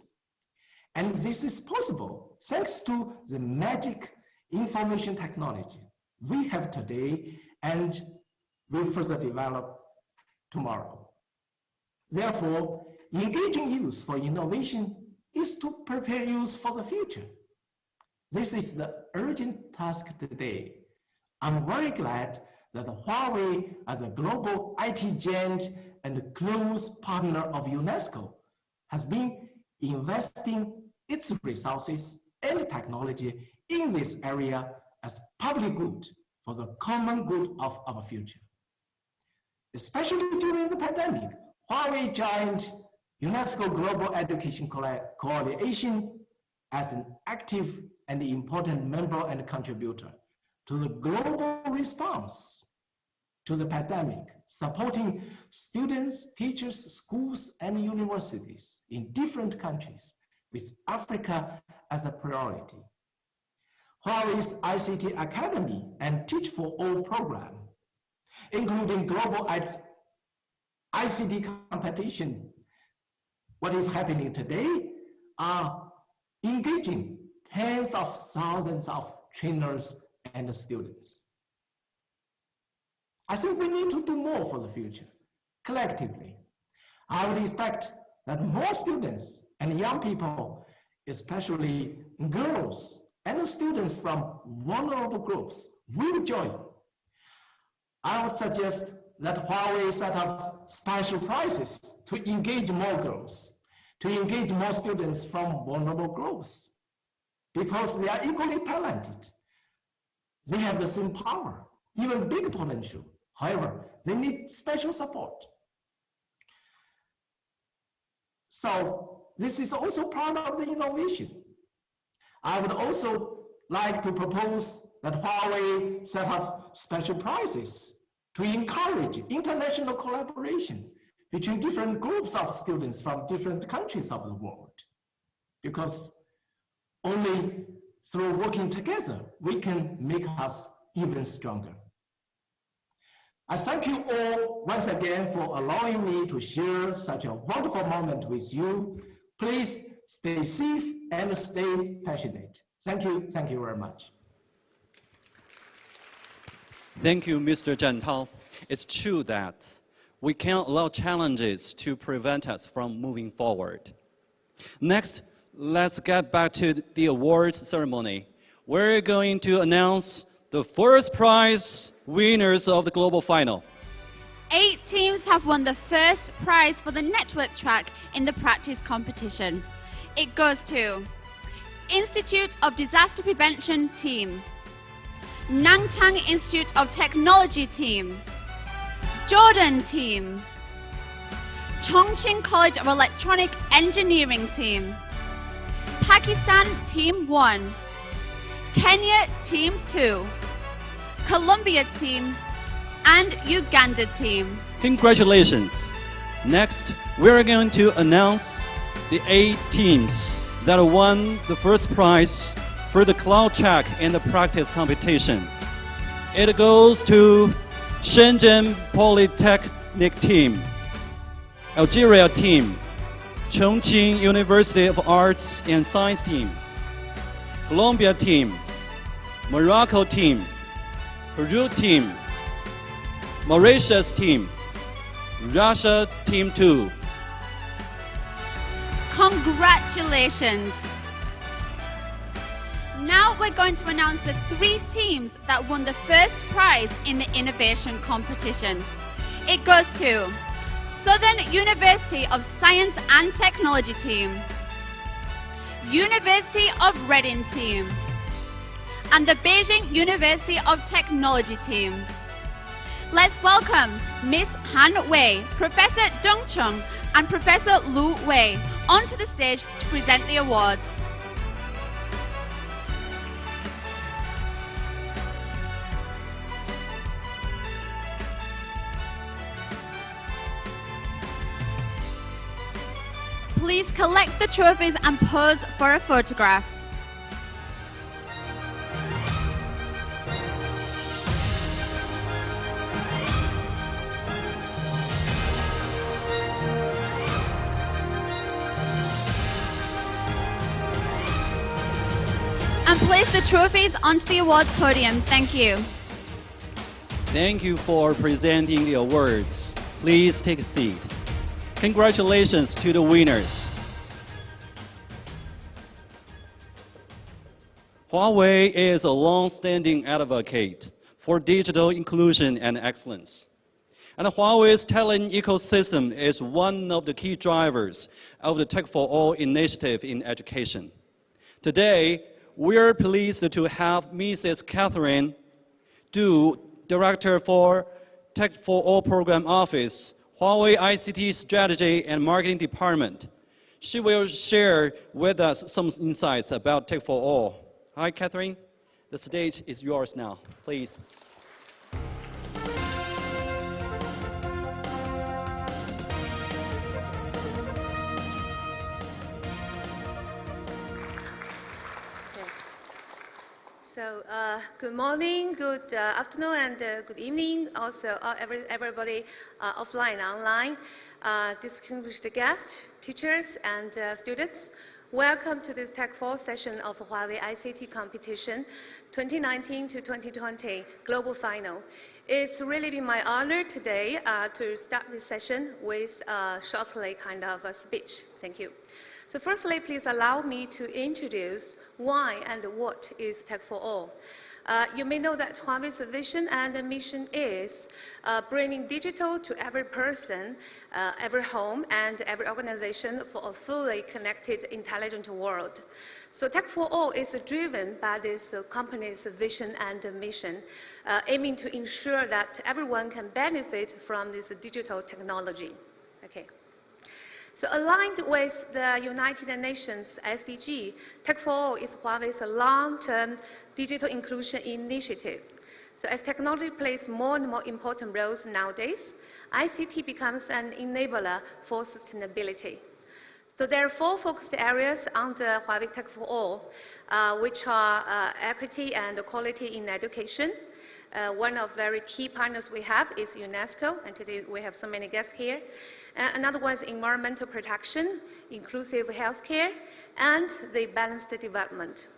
And this is possible thanks to the magic information technology we have today and will further develop tomorrow. Therefore, engaging youth for innovation is to prepare youth for the future. This is the urgent task today. I'm very glad that Huawei, as a global IT giant and close partner of UNESCO, has been investing its resources and technology in this area as public good for the common good of our future. Especially during the pandemic, Huawei joined UNESCO Global Education Coalition as an active and important member and contributor to the global response to the pandemic, supporting students, teachers, schools, and universities in different countries with Africa as a priority. Huawei's ICT Academy and Teach for All program, including global ICT competition, what is happening today are engaging tens of thousands of trainers and students. I think we need to do more for the future, collectively. I would expect that more students and young people, especially girls and students from vulnerable groups, will join. I would suggest that Huawei set up special prizes to engage more girls, to engage more students from vulnerable groups, because they are equally talented. They have the same power, even big potential. However, they need special support. So this is also part of the innovation. I would also like to propose that Huawei set up special prizes to encourage international collaboration between different groups of students from different countries of the world. Because only through working together, we can make us even stronger. I thank you all once again for allowing me to share such a wonderful moment with you. Please stay safe and stay passionate. Thank you very much. Thank you, Mr. Zhang Tao. It's true that we can't allow challenges to prevent us from moving forward. Next, let's get back to the awards ceremony. We're going to announce the first prize winners of the global final. 8 teams have won the first prize for the network track in the practice competition. It goes to Institute of Disaster Prevention team, Nanchang Institute of Technology team, Jordan team, Chongqing College of Electronic Engineering team, Pakistan team 1, Kenya team 2, Colombia team, and Uganda team. Congratulations! Next, we're going to announce the 8 teams that won the first prize for the cloud check in the practice competition. It goes to Shenzhen Polytechnic team, Algeria team, Chongqing University of Arts and Science team, Colombia team, Morocco team, Peru team, Mauritius team, Russia team 2. Congratulations! Now we're going to announce the 3 teams that won the first prize in the innovation competition. It goes to Southern University of Science and Technology team, University of Reading team, and the Beijing University of Technology team. Let's welcome Miss Han Wei, Professor Deng Chung, and Professor Lu Wei onto the stage to present the awards. Please collect the trophies and pose for a photograph. And place the trophies onto the awards podium. Thank you. Thank you for presenting the awards. Please take a seat. Congratulations to the winners. Huawei is a long-standing advocate for digital inclusion and excellence. And Huawei's talent ecosystem is one of the key drivers of the Tech for All initiative in education. Today, we are pleased to have Mrs. Catherine Du, Director for Tech for All Program Office, Huawei ICT Strategy and Marketing Department. She will share with us some insights about Tech for All. Hi, Catherine. The stage is yours now, please. So, good morning, good afternoon, and good evening. Also, everybody offline and online, distinguished guests, teachers, and students. Welcome to this Tech 4 session of Huawei ICT Competition 2019 to 2020 Global Final. It's really been my honor today to start this session with shortly kind of a speech. Thank you. So firstly, please allow me to introduce why and what is Tech for All. You may know that Huawei's vision and mission is bringing digital to every person, every home, and every organization for a fully connected, intelligent world. So Tech for All is driven by this company's vision and mission, aiming to ensure that everyone can benefit from this digital technology. Okay. So aligned with the United Nations SDG, Tech for All is Huawei's long-term digital inclusion initiative. So as technology plays more and more important roles nowadays, ICT becomes an enabler for sustainability. So there are 4 focused areas under Huawei Tech for All, which are equity and quality in education. One of very key partners we have is UNESCO, and today we have so many guests here. Another one is environmental protection, inclusive healthcare, and the balanced development.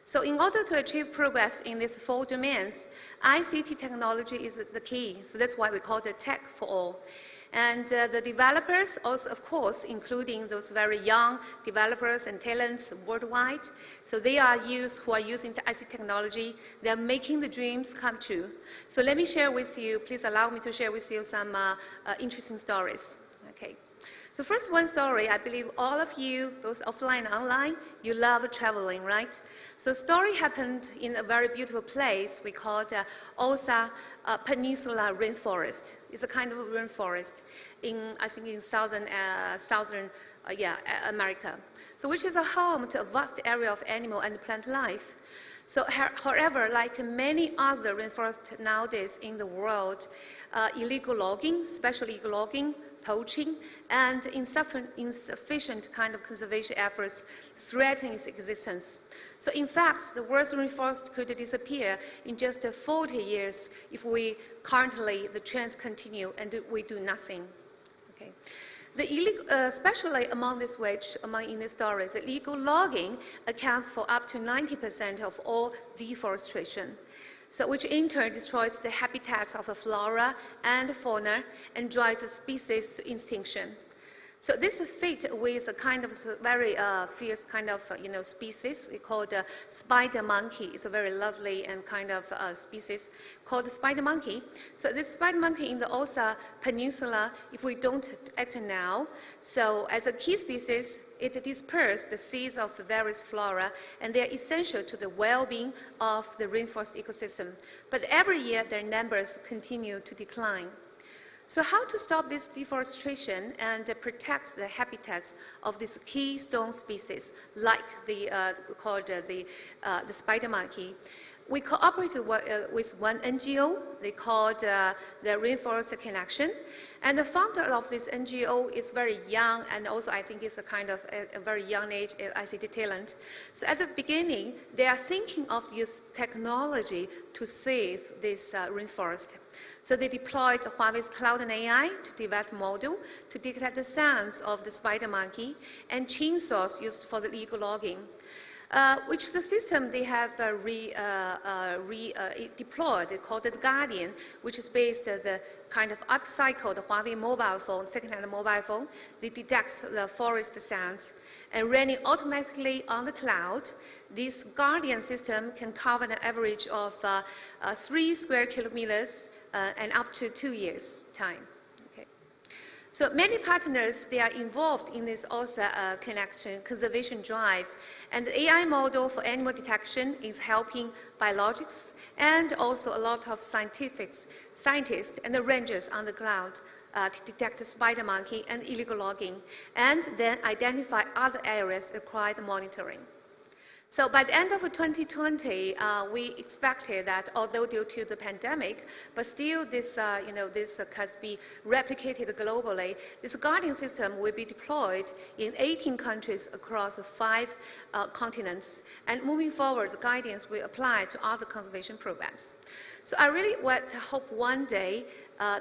So in order to achieve progress in these 4 domains, ICT technology is the key. So that's why we call it Tech for All. And the developers also, of course, including those very young developers and talents worldwide. So they are who are using ICT technology. They are making the dreams come true. So let me share with you, please allow me to share with you some interesting stories. Okay. So first one story, I believe all of you, both offline and online, you love traveling, right? So story happened in a very beautiful place we call Osa Peninsula Rainforest. It's a kind of rainforest in, I think, in southern America. So which is a home to a vast area of animal and plant life. So however, like many other rainforests nowadays in the world, illegal logging, especially illegal logging, poaching, and insufficient kind of conservation efforts threaten its existence. So in fact, the world's rainforest could disappear in just 40 years if the trends continue and we do nothing. Okay. The illegal, especially among this in this story, the illegal logging accounts for up to 90% of all deforestation. So which in turn destroys the habitats of a flora and fauna and drives the species to extinction. So this fit with a kind of very fierce kind of species we call the spider monkey. It's a very lovely and kind of species called the spider monkey. So this spider monkey in the Osa Peninsula, if we don't act now, so as a key species, it disperses the seeds of various flora, and they are essential to the well-being of the rainforest ecosystem. But every year, their numbers continue to decline. So how to stop this deforestation and protect the habitats of these keystone species, like called the spider monkey? We cooperated with one NGO, they called the Rainforest Connection, and the founder of this NGO is very young, and also I think is a kind of a very young age ICT talent. So at the beginning, they are thinking of use technology to save this rainforest. So they deployed Huawei's cloud and AI to develop a model to detect the sounds of the spider monkey and chainsaws used for the illegal logging. Which the system they have deployed, called the Guardian, which is based on the kind of upcycled Huawei mobile phone, second-hand mobile phone. They detect the forest sounds and running automatically on the cloud. This Guardian system can cover an average of 3 square kilometers and up to 2 years time. So many partners, they are involved in this OSA conservation drive, and the AI model for animal detection is helping biologists and also a lot of scientists and the rangers on the ground to detect the spider monkey and illegal logging, and then identify other areas required monitoring. So by the end of 2020, we expected that although due to the pandemic, but still this, this can be replicated globally. This Guardian system will be deployed in 18 countries across 5 continents. And moving forward, the guidance will apply to other conservation programs. So I really hope one day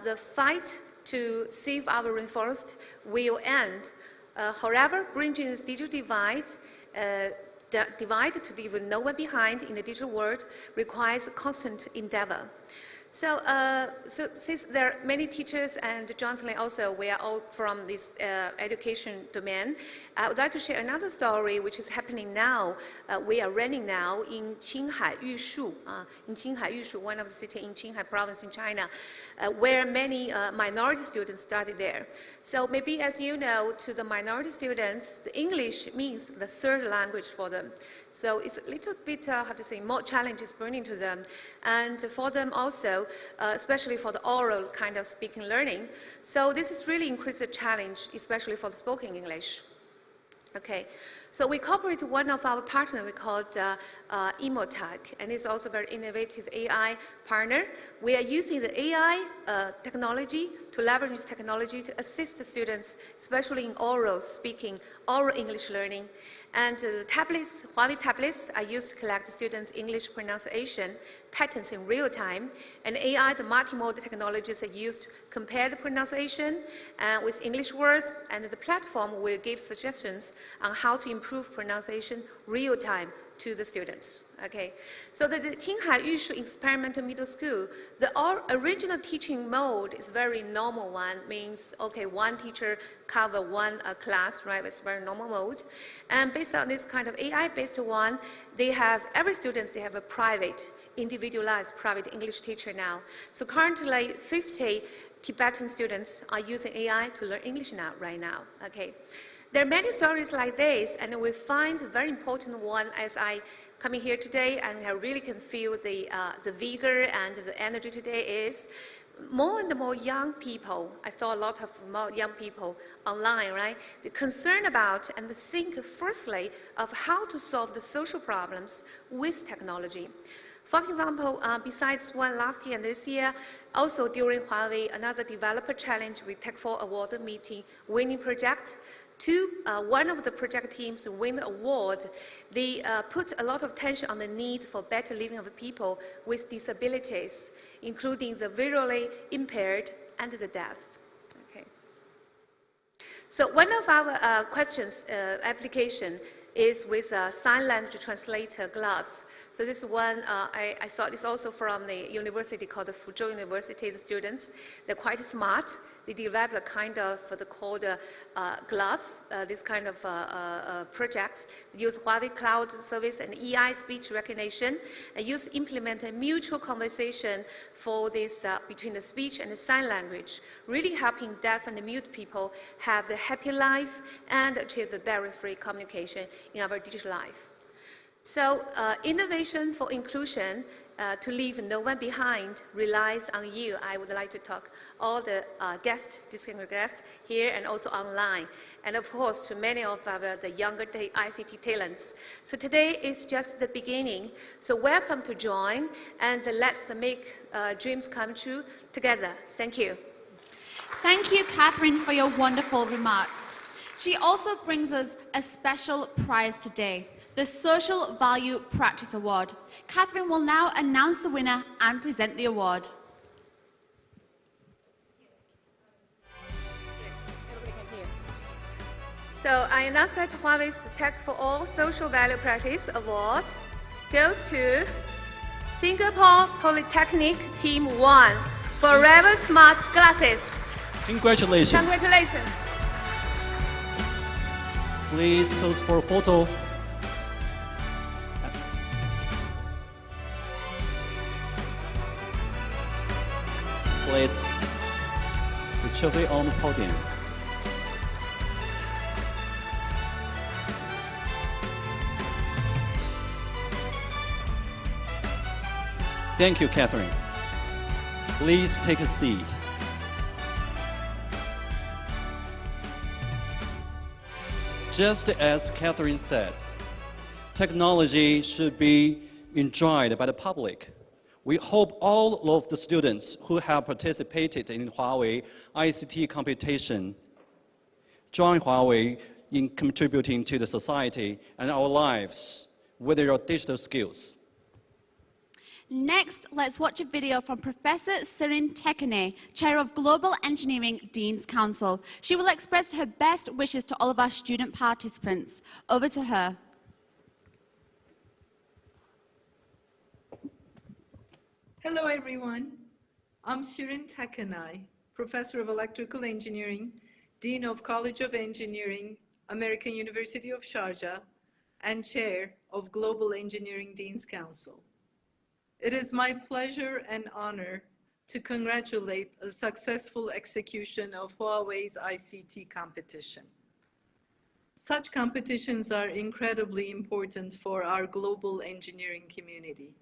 the fight to save our rainforest will end. However, bridging this digital divide, to leave no one behind in the digital world requires constant endeavor. So, since there are many teachers and jointly also we are all from this education domain, I would like to share another story which is happening now. We are running now in Qinghai Yushu, one of the cities in Qinghai province in China, where many minority students study there. So maybe as you know, to the minority students, the English means the third language for them. So it's a little bit, more challenges bringing to them. And for them also, especially for the oral kind of speaking learning. So this is really increased the challenge, especially for the spoken English. Okay, so we cooperate with one of our partners we called Emotech, and it's also a very innovative AI partner. We are using the AI technology to leverage this technology to assist the students, especially in oral speaking, oral English learning. And the tablets, Huawei tablets, are used to collect students' English pronunciation patterns in real time. And AI, the multimodal technologies, are used to compare the pronunciation with English words, and the platform will give suggestions on how to improve pronunciation real time to the students. Okay, so the Qinghai Yushu Experimental Middle School, the original teaching mode is very normal one, means, okay, one teacher cover one class, right? It's very normal mode. And based on this kind of AI-based one, they have, every student, they have a private, individualized private English teacher now. So currently, 50 Tibetan students are using AI to learn English now, right now, okay? There are many stories like this, and we find a very important one as I coming here today, and I really can feel the vigor and the energy today is more and more young people. I saw a lot of more young people online, right? They're concerned about and think firstly of how to solve the social problems with technology. For example, besides one last year and this year, also during Huawei, another developer challenge with Tech4 Award meeting winning project. One of the project teams win the award. They put a lot of attention on the need for better living of people with disabilities, including the visually impaired and the deaf. Okay. So one of our questions application is with sign language translator gloves. So this one, I thought it's also from the university called the Fuzhou University. The students, they're quite smart. they developed a kind of the called glove, this kind of projects. They use Huawei Cloud Service and EI speech recognition, and implement a mutual conversation for this between the speech and the sign language, really helping deaf and mute people have the happy life and achieve a barrier-free communication in our digital life. So innovation for inclusion, to leave no one behind, relies on you. I would like to talk all the distinguished guests here and also online, and of course to many of the younger ICT talents. So today is just the beginning. So welcome to join, and let's make dreams come true together. Thank you. Thank you, Catherine, for your wonderful remarks. She also brings us a special prize today, the Social Value Practice Award. Catherine will now announce the winner and present the award. So I announce that Huawei's Tech for All Social Value Practice Award goes to Singapore Polytechnic Team 1 Forever Smart Glasses. Congratulations. Congratulations. Please pose for a photo. Place the trophy on the podium. Thank you, Catherine. Please take a seat. Just as Catherine said, technology should be enjoyed by the public. We hope all of the students who have participated in Huawei ICT competition join Huawei in contributing to the society and our lives with their digital skills. Next, let's watch a video from Professor Sirin Tekene, Chair of Global Engineering Dean's Council. She will express her best wishes to all of our student participants. Over to her. Hello, everyone. I'm Sirin Tekene, Professor of Electrical Engineering, Dean of College of Engineering, American University of Sharjah, and Chair of Global Engineering Dean's Council. It is my pleasure and honor to congratulate a successful execution of Huawei's ICT competition. Such competitions are incredibly important for our global engineering community.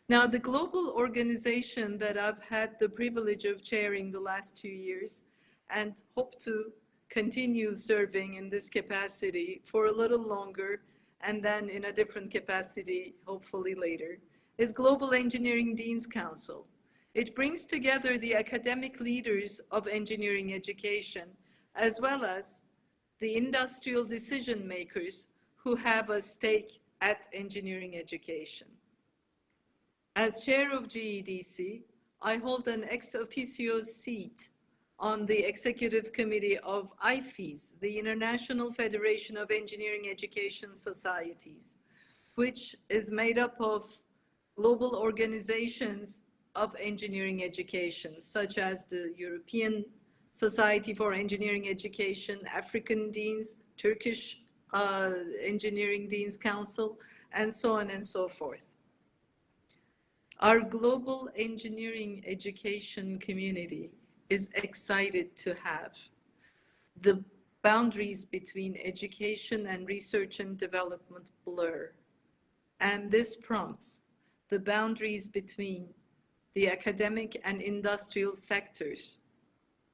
Now, the global organization that I've had the privilege of chairing the last 2 years and hope to continue serving in this capacity for a little longer and then in a different capacity, hopefully later, is Global Engineering Dean's Council. It brings together the academic leaders of engineering education, as well as the industrial decision makers who have a stake at engineering education. As chair of GEDC, I hold an ex officio seat on the executive committee of IFES, the International Federation of Engineering Education Societies, which is made up of global organizations of engineering education, such as the European Society for Engineering Education, African Deans, Turkish Engineering Deans Council, and so on and so forth. Our global engineering education community is excited to have the boundaries between education and research and development blur. And this prompts the boundaries between the academic and industrial sectors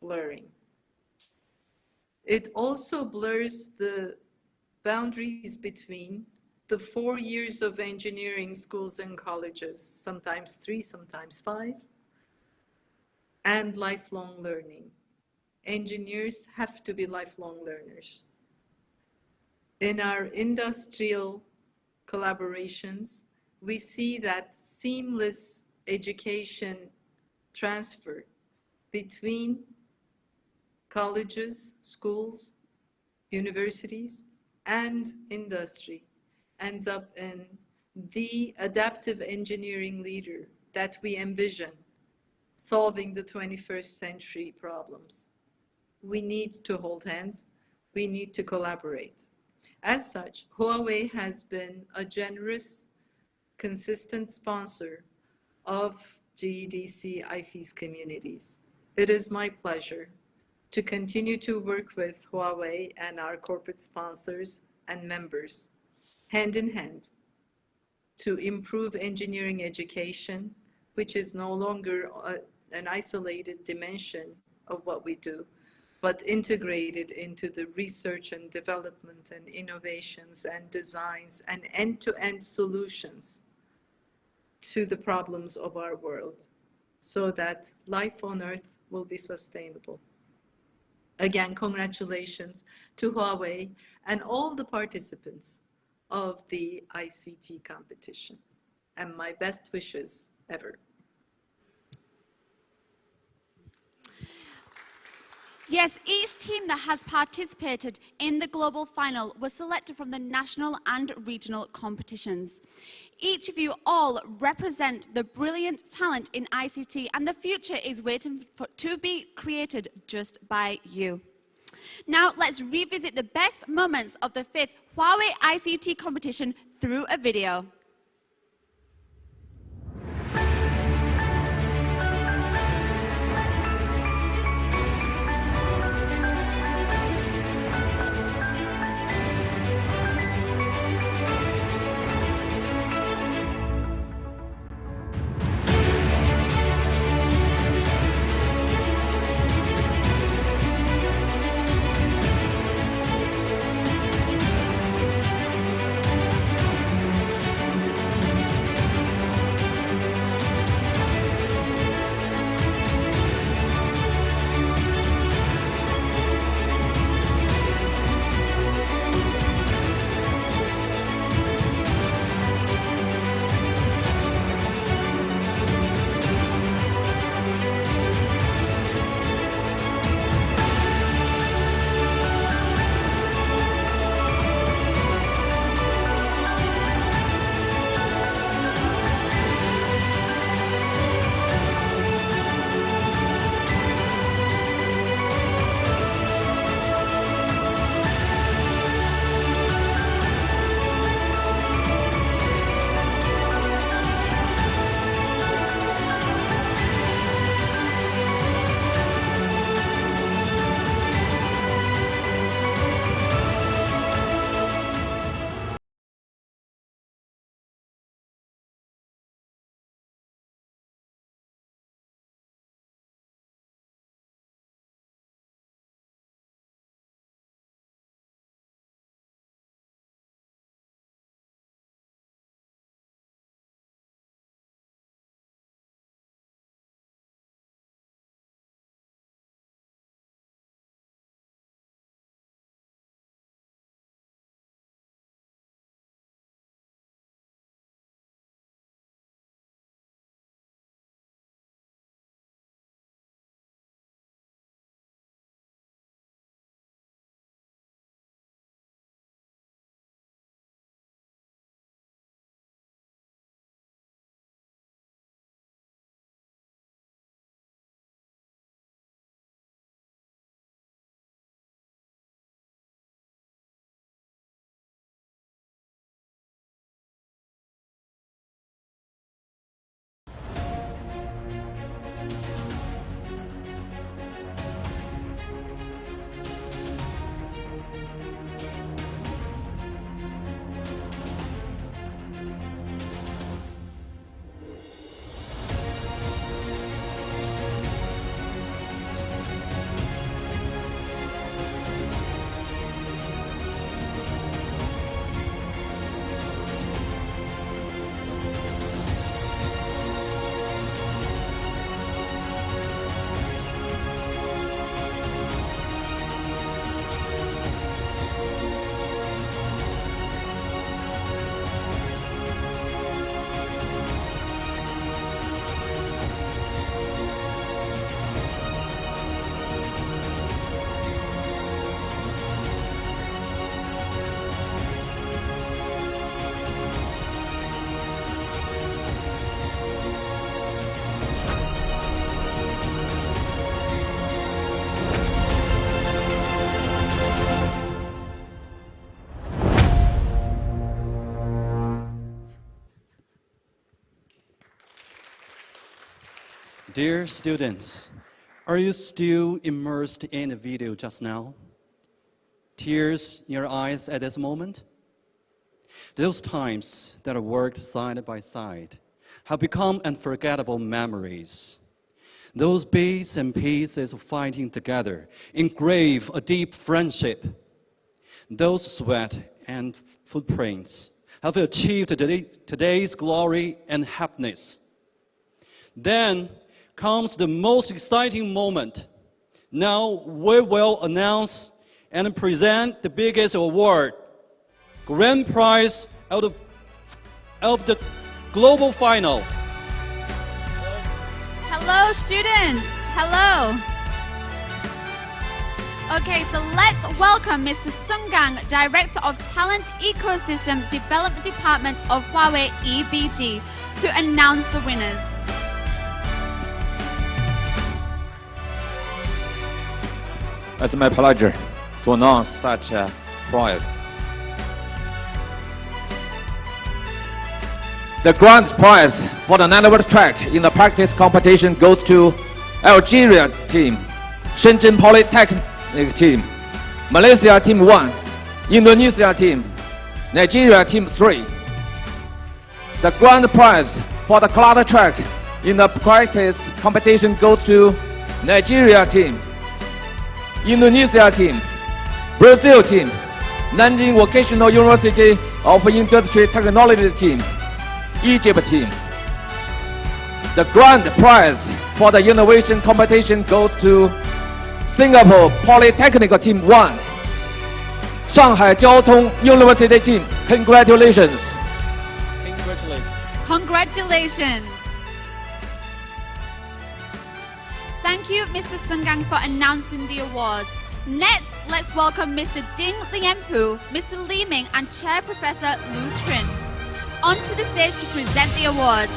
blurring. It also blurs the boundaries between the 4 years of engineering schools and colleges, sometimes 3, sometimes 5, and lifelong learning. Engineers have to be lifelong learners. In our industrial collaborations, we see that seamless education transfer between colleges, schools, universities, and industry ends up in the adaptive engineering leader that we envision solving the 21st century problems. We need to hold hands. We need to collaborate. As such, Huawei has been a generous, consistent sponsor of GEDC IFES communities. It is my pleasure to continue to work with Huawei and our corporate sponsors and members, hand in hand, to improve engineering education, which is no longer an isolated dimension of what we do, but integrated into the research and development and innovations and designs and end-to-end solutions to the problems of our world, so that life on Earth will be sustainable. Again, congratulations to Huawei and all the participants of the ICT competition, and my best wishes ever. Yes, each team that has participated in the global final was selected from the national and regional competitions. Each of you all represent the brilliant talent in ICT, and the future is waiting to be created just by you. Now let's revisit the best moments of the 5th Huawei ICT competition through a video. Dear students, are you still immersed in the video just now? Tears in your eyes at this moment? Those times that are worked side by side have become unforgettable memories. Those bits and pieces of fighting together engrave a deep friendship. Those sweat and footprints have achieved today's glory and happiness. Then comes the most exciting moment. Now we will announce and present the biggest award, grand prize of the global final. Hello, students. Hello. Okay, so let's welcome Mr. Sun Gang, Director of Talent Ecosystem Development Department of Huawei EBG, to announce the winners. It's my pleasure to announce such a prize. The grand prize for the 9-level track in the practice competition goes to Algeria team, Shenzhen Polytechnic team, Malaysia team 1, Indonesia team, Nigeria team 3. The grand prize for the cluster track in the practice competition goes to Nigeria team, Indonesia team, Brazil team, Nanjing Vocational University of Industry Technology team, Egypt team. The grand prize for the innovation competition goes to Singapore Polytechnic team 1, Shanghai Jiao Tong University team. Congratulations. Congratulations. Congratulations. Thank you, Mr. Sun Gang, for announcing the awards. Next, let's welcome Mr. Ding Lianpu, Mr. Li Ming, and Chair Professor Lu Trin onto the stage to present the awards.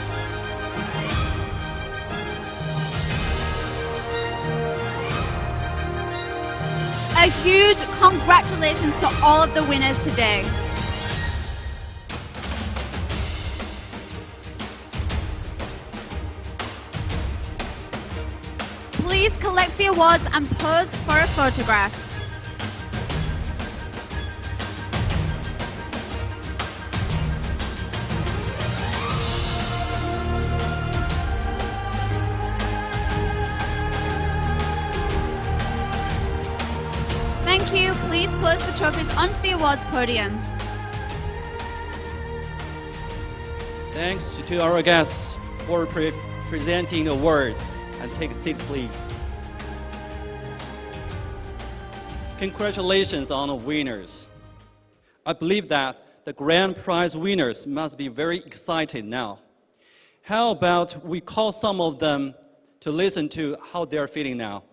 A huge congratulations to all of the winners today. Please collect the awards and pose for a photograph. Thank you. Please place the trophies onto the awards podium. Thanks to our guests for presenting the awards. And take a seat, please. Congratulations on the winners. I believe that the grand prize winners must be very excited now. How about we call some of them to listen to how they're feeling now?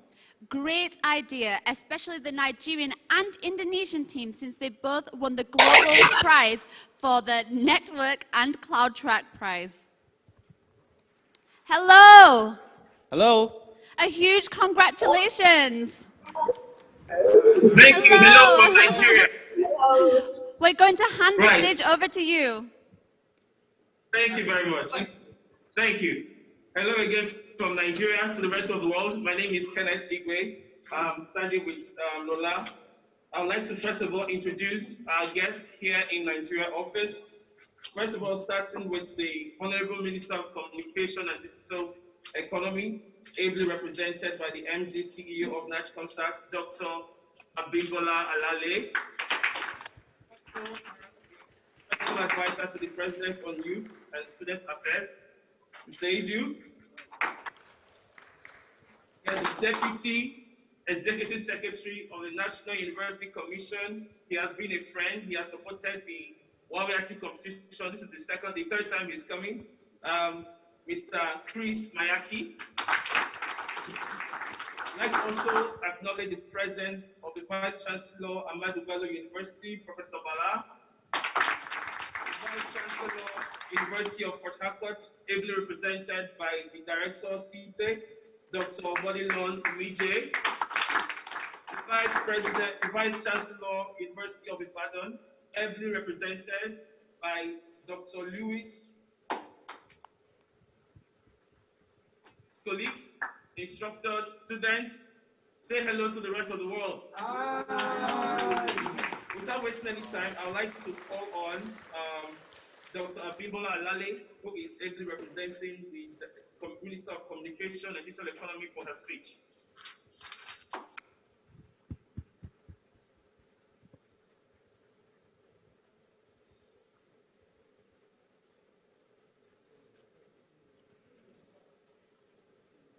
Great idea, especially the Nigerian and Indonesian teams, since they both won the global prize for the Network and Cloud Track prize. Hello. Hello. A huge congratulations. Thank you. Hello from Nigeria. We're going to hand the stage over to you. Thank you very much. Thank you. Hello again from Nigeria to the rest of the world. My name is Kenneth Igwe. I'm standing with Lola. I would like to first of all introduce our guest here in Nigeria office. First of all, starting with the Honorable Minister of Communication and Digital Economy, ably represented by the MD CEO of NatComSat, Dr. Abimbola Alale. Special Advisor to the President on Youth and Student Affairs, Zaidu. He is the Deputy Executive Secretary of the National University Commission. He has been a friend. He has supported the Huawei Ict Competition. This is the third time he's coming. Mr. Chris Mayaki. I'd like to also acknowledge the presence of the Vice Chancellor, Ahmadu Bello University, Professor Bala, the Vice Chancellor, University of Port Harcourt, ably represented by the Director, CITE, Dr. Bodilon Umije, the Vice Chancellor, University of Ibadan, ably represented by Dr. Louis colleagues, instructors, students, say hello to the rest of the world. Without wasting any time, I would like to call on Dr. Abimbola Alale, who is ably representing the Minister of Communication and Digital Economy for her speech.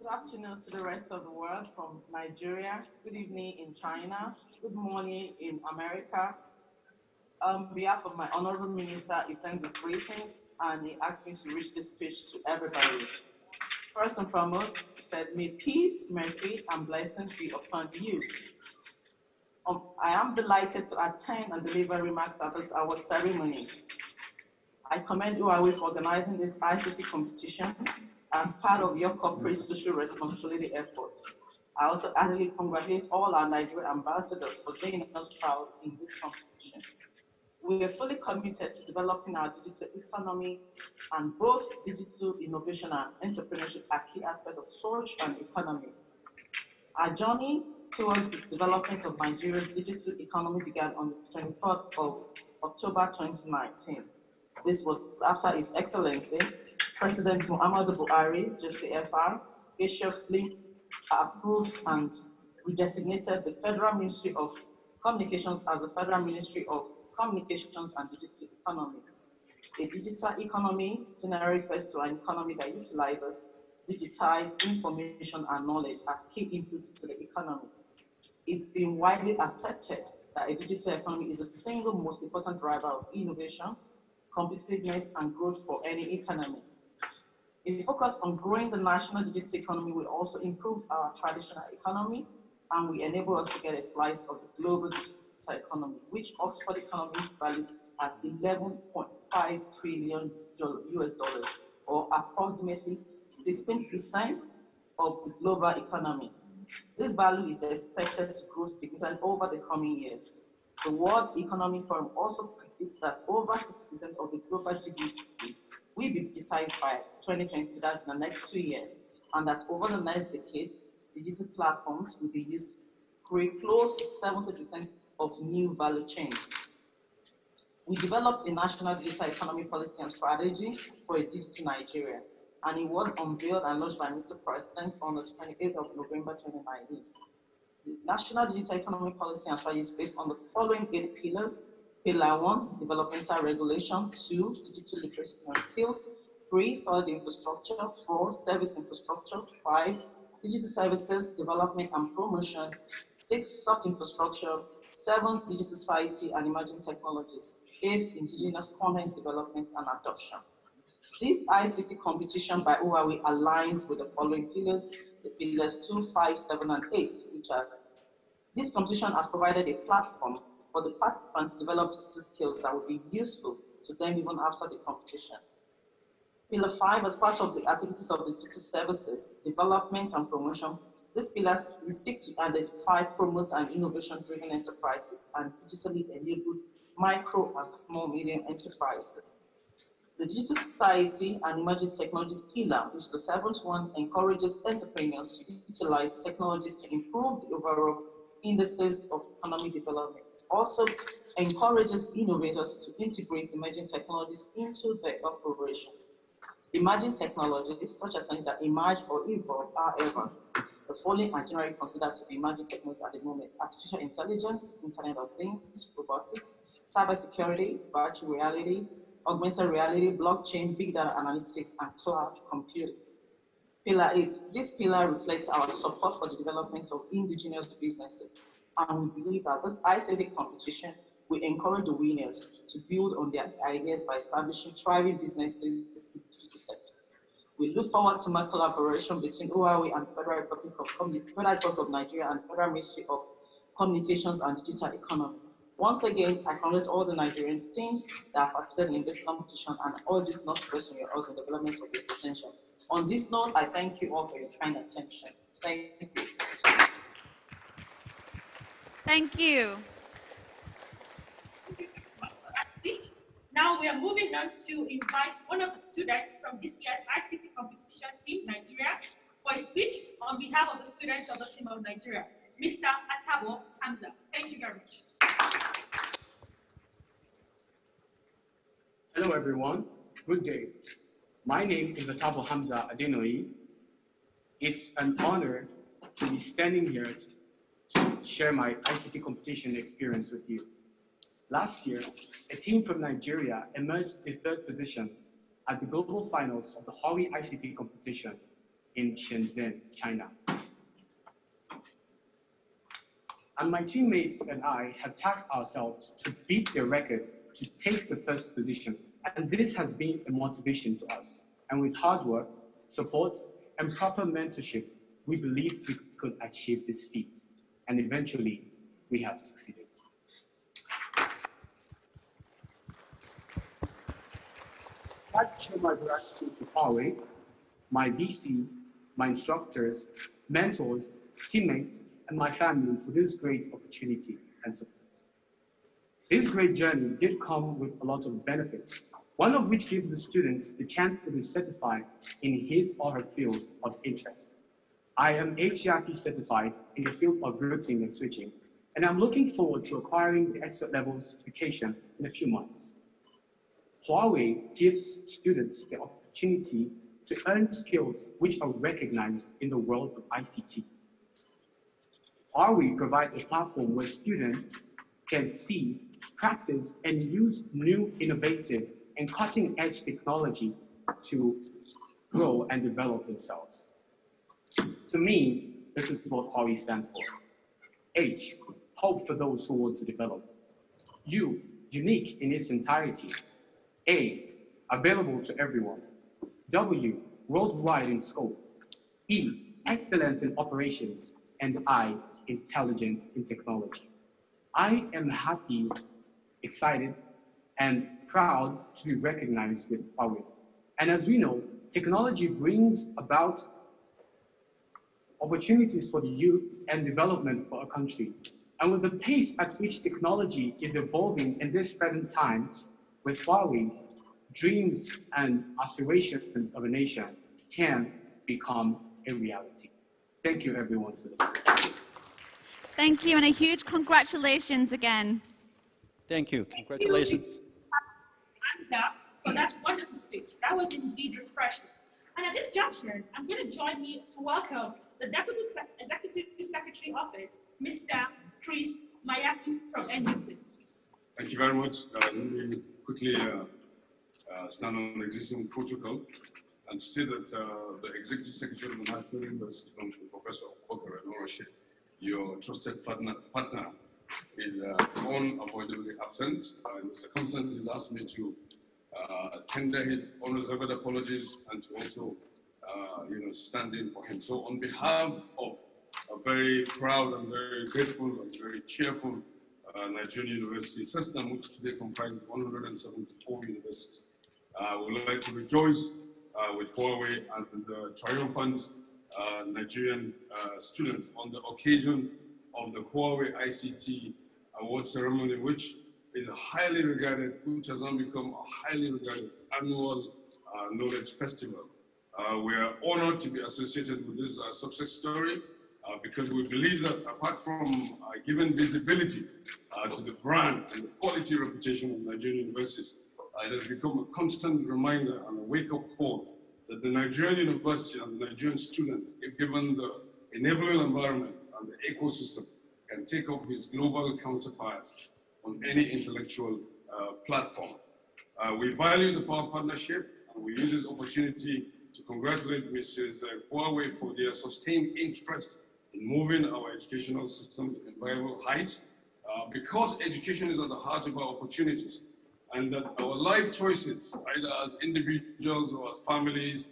Good afternoon to the rest of the world from Nigeria. Good evening in China. Good morning in America. On behalf of my honorable minister, he sends his greetings and he asked me to reach this speech to everybody. First and foremost, he said, may peace, mercy, and blessings be upon you. I am delighted to attend and deliver remarks at this award ceremony. I commend Huawei for organizing this ICT competition as part of your corporate social responsibility efforts. I also heartily congratulate all our Nigerian ambassadors for doing us proud in this competition. We are fully committed to developing our digital economy, and both digital innovation and entrepreneurship are key aspects of social and economy. Our journey towards the development of Nigeria's digital economy began on the 24th of October 2019. This was after His Excellency, President Muhammadu Buhari, JCFR, graciously approved and redesignated the Federal Ministry of Communications as the Federal Ministry of Communications and Digital Economy. A digital economy generally refers to an economy that utilizes digitized information and knowledge as key inputs to the economy. It's been widely accepted that a digital economy is the single most important driver of innovation, competitiveness, and growth for any economy. If we focus on growing the national digital economy, we also improve our traditional economy, and we enable us to get a slice of the global digital economy, which Oxford Economics values at $11.5 trillion US dollars, or approximately 16% of the global economy. This value is expected to grow significantly over the coming years. The World Economic Forum also predicts that over 60% of the global GDP will be digitized by 2020, that's in the next 2 years, and that over the next decade, digital platforms will be used to create close to 70% of new value chains. We developed a national digital economy policy and strategy for a digital Nigeria, and it was unveiled and launched by Mr. President on the 28th of November 2019. The National Digital Economy Policy and Strategy is based on the following 8 pillars. Pillar 1, developmental regulation. 2, digital literacy and skills. 3, solid infrastructure. 4, service infrastructure. 5, digital services, development and promotion. 6, soft infrastructure. 7, digital society and emerging technologies. 8, indigenous content development and adoption. This ICT competition by Huawei aligns with the following pillars, the pillars 2, 5, 7, and 8, which are, this competition has provided a platform for the participants to develop digital skills that will be useful to them even after the competition. Pillar 5, as part of the activities of the digital services, development and promotion, these pillars will seek to identify, promote, and innovation-driven enterprises and digitally enabled micro and small medium enterprises. The Digital Society and Emerging Technologies pillar, which is the 7th one, encourages entrepreneurs to utilize technologies to improve the overall indices of economic development. It also encourages innovators to integrate emerging technologies into their operations. Emerging technologies, such as things that emerge or evolve, however, the following are generally considered to be emerging technologies at the moment: artificial intelligence, Internet of Things, robotics, cybersecurity, virtual reality, augmented reality, blockchain, big data analytics, and cloud computing. Pillar 8. This pillar reflects our support for the development of indigenous businesses, and we believe that this ICT competition will encourage the winners to build on their ideas by establishing thriving businesses in the digital sector. We look forward to more collaboration between Huawei and Federal Republic of Nigeria and Federal Ministry of Communications and Digital Economy. Once again, I congratulate all the Nigerian teams that have participated in this competition and all these not question your also development of your potential. On this note, I thank you all for your kind attention. Thank you. Thank you. Now we are moving on to invite one of the students from this year's ICT competition team, Nigeria, for a speech on behalf of the students of the team of Nigeria, Mr. Atabo Hamza. Thank you very much. Hello everyone, good day. My name is Atabo Hamza Adenoi. It's an honor to be standing here to share my ICT competition experience with you. Last year, a team from Nigeria emerged in third position at the global finals of the Huawei Ict Competition in Shenzhen, China. And my teammates and I have tasked ourselves to beat their record to take the first position. And this has been a motivation to us. And with hard work, support, and proper mentorship, we believed we could achieve this feat. And eventually, we have succeeded. I'd like to share my gratitude to Huawei, my VC, my instructors, mentors, teammates, and my family for this great opportunity and support. This great journey did come with a lot of benefits, one of which gives the students the chance to be certified in his or her field of interest. I am HCRP certified in the field of routing and switching, and I'm looking forward to acquiring the expert level certification in a few months. Huawei gives students the opportunity to earn skills which are recognized in the world of ICT. Huawei provides a platform where students can see, practice, and use new, innovative, and cutting-edge technology to grow and develop themselves. To me, this is what Huawei stands for. H, hope for those who want to develop. U, unique in its entirety. A, available to everyone. W, worldwide in scope. E, excellent in operations. And I, intelligent in technology. I am happy, excited, and proud to be recognized with Huawei. And as we know, technology brings about opportunities for the youth and development for our country. And with the pace at which technology is evolving in this present time, with Huawei, dreams and aspirations of a nation can become a reality. Thank you everyone for this. Thank you, and a huge congratulations again. Thank you. Congratulations. Hamza, for that wonderful speech. That was indeed refreshing. And at this juncture, I'm going to join me to welcome the Deputy Executive Secretary Office, Mr. Chris Mayaki from NUC. Thank you very much. Let me quickly stand on existing protocol and to say that the Executive Secretary of the National University, Professor Walker and Rashid, your trusted partner is unavoidably absent. The circumstances asked me to tender his unreserved apologies and to also stand in for him. So on behalf of a very proud and very grateful and very cheerful Nigerian university system, which today comprises 174 universities, I would like to rejoice with Huawei and the triumphant Nigerian students on the occasion of the Huawei ICT award ceremony, which is highly regarded, which has now become a highly regarded annual knowledge festival. We are honored to be associated with this success story because we believe that apart from giving visibility to the brand and the quality reputation of Nigerian universities, it has become a constant reminder and a wake-up call that the Nigerian university and the Nigerian student, if given the enabling environment and the ecosystem, can take up his global counterparts on any intellectual platform. We value the power partnership, and we use this opportunity to congratulate Mrs. Huawei for their sustained interest in moving our educational system to viable heights, because education is at the heart of our opportunities, and that our life choices, either as individuals or as families,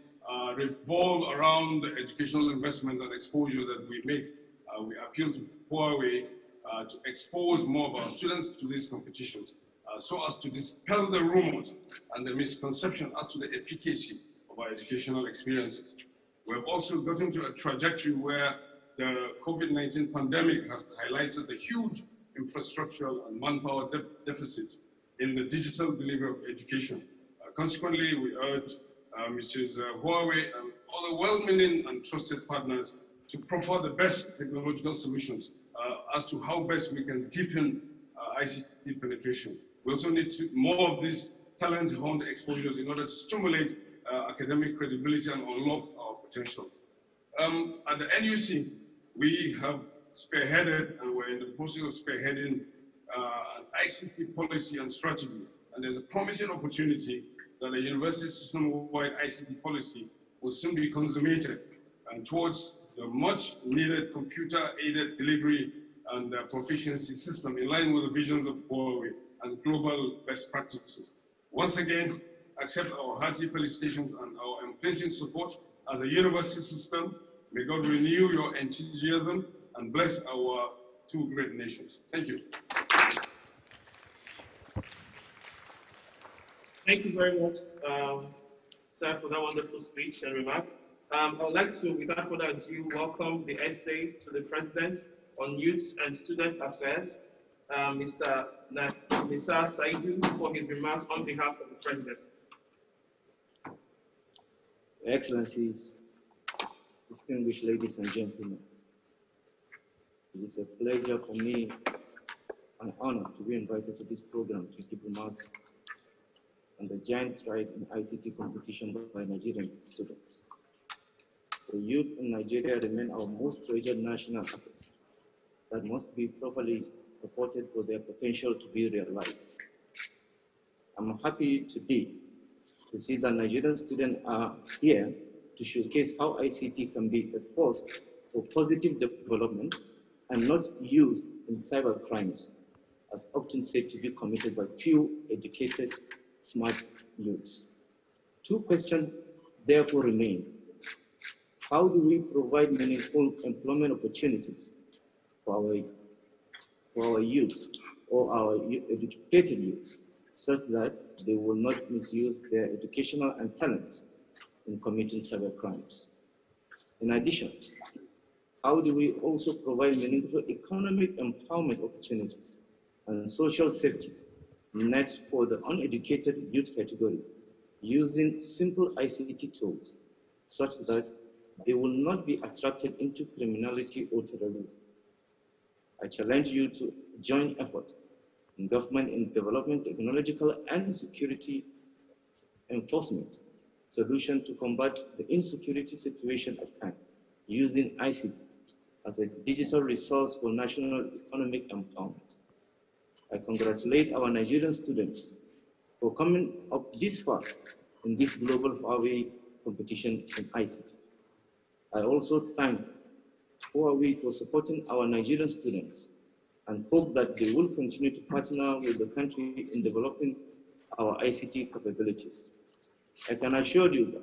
revolve around the educational investment and exposure that we make. We appeal to Huawei to expose more of our students to these competitions so as to dispel the rumors and the misconception as to the efficacy of our educational experiences. We have also gotten to a trajectory where the COVID-19 pandemic has highlighted the huge infrastructural and manpower deficits in the digital delivery of education. Consequently, we urge Mrs. Huawei and other well-meaning and trusted partners to proffer the best technological solutions as to how best we can deepen ICT penetration. We also need more of these talent-honed exposures in order to stimulate academic credibility and unlock our potentials. At the NUC, we have spearheaded, and we're in the process of spearheading an ICT policy and strategy. And there's a promising opportunity that a university system-wide ICT policy will soon be consummated and towards the much-needed computer-aided delivery and proficiency system in line with the visions of Huawei and global best practices. Once again, accept our hearty felicitations and our unflinching support as a university system. May God renew your enthusiasm and bless our two great nations. Thank you. Thank you very much, sir, for that wonderful speech and remark. I would like to, without further ado, welcome the essay to the President on Youth and Student Affairs, Mr. Nisa Saidu, for his remarks on behalf of the Presidency. Excellencies, distinguished ladies and gentlemen, it is a pleasure for me, an honor to be invited to this program to give remarks on the giant stride in ICT competition by Nigerian students. The youth in Nigeria remain our most treasured national asset that must be properly supported for their potential to be realized. I'm happy today to see that Nigerian students are here to showcase how ICT can be a force for positive development and not used in cyber crimes, as often said to be committed by few educated, smart youths. Two questions therefore remain. How do we provide meaningful employment opportunities for our youth or our educated youth, such that they will not misuse their educational and talents in committing cyber crimes? In addition, how do we also provide meaningful economic empowerment opportunities and social safety net for the uneducated youth category using simple ICT tools such that they will not be attracted into criminality or terrorism? I challenge you to join effort in government in developing technological and security enforcement solution to combat the insecurity situation at hand using ICT as a digital resource for national economic empowerment. I congratulate our Nigerian students for coming up this far in this global Huawei competition in ICT. I also thank Huawei for supporting our Nigerian students and hope that they will continue to partner with the country in developing our ICT capabilities. I can assure you that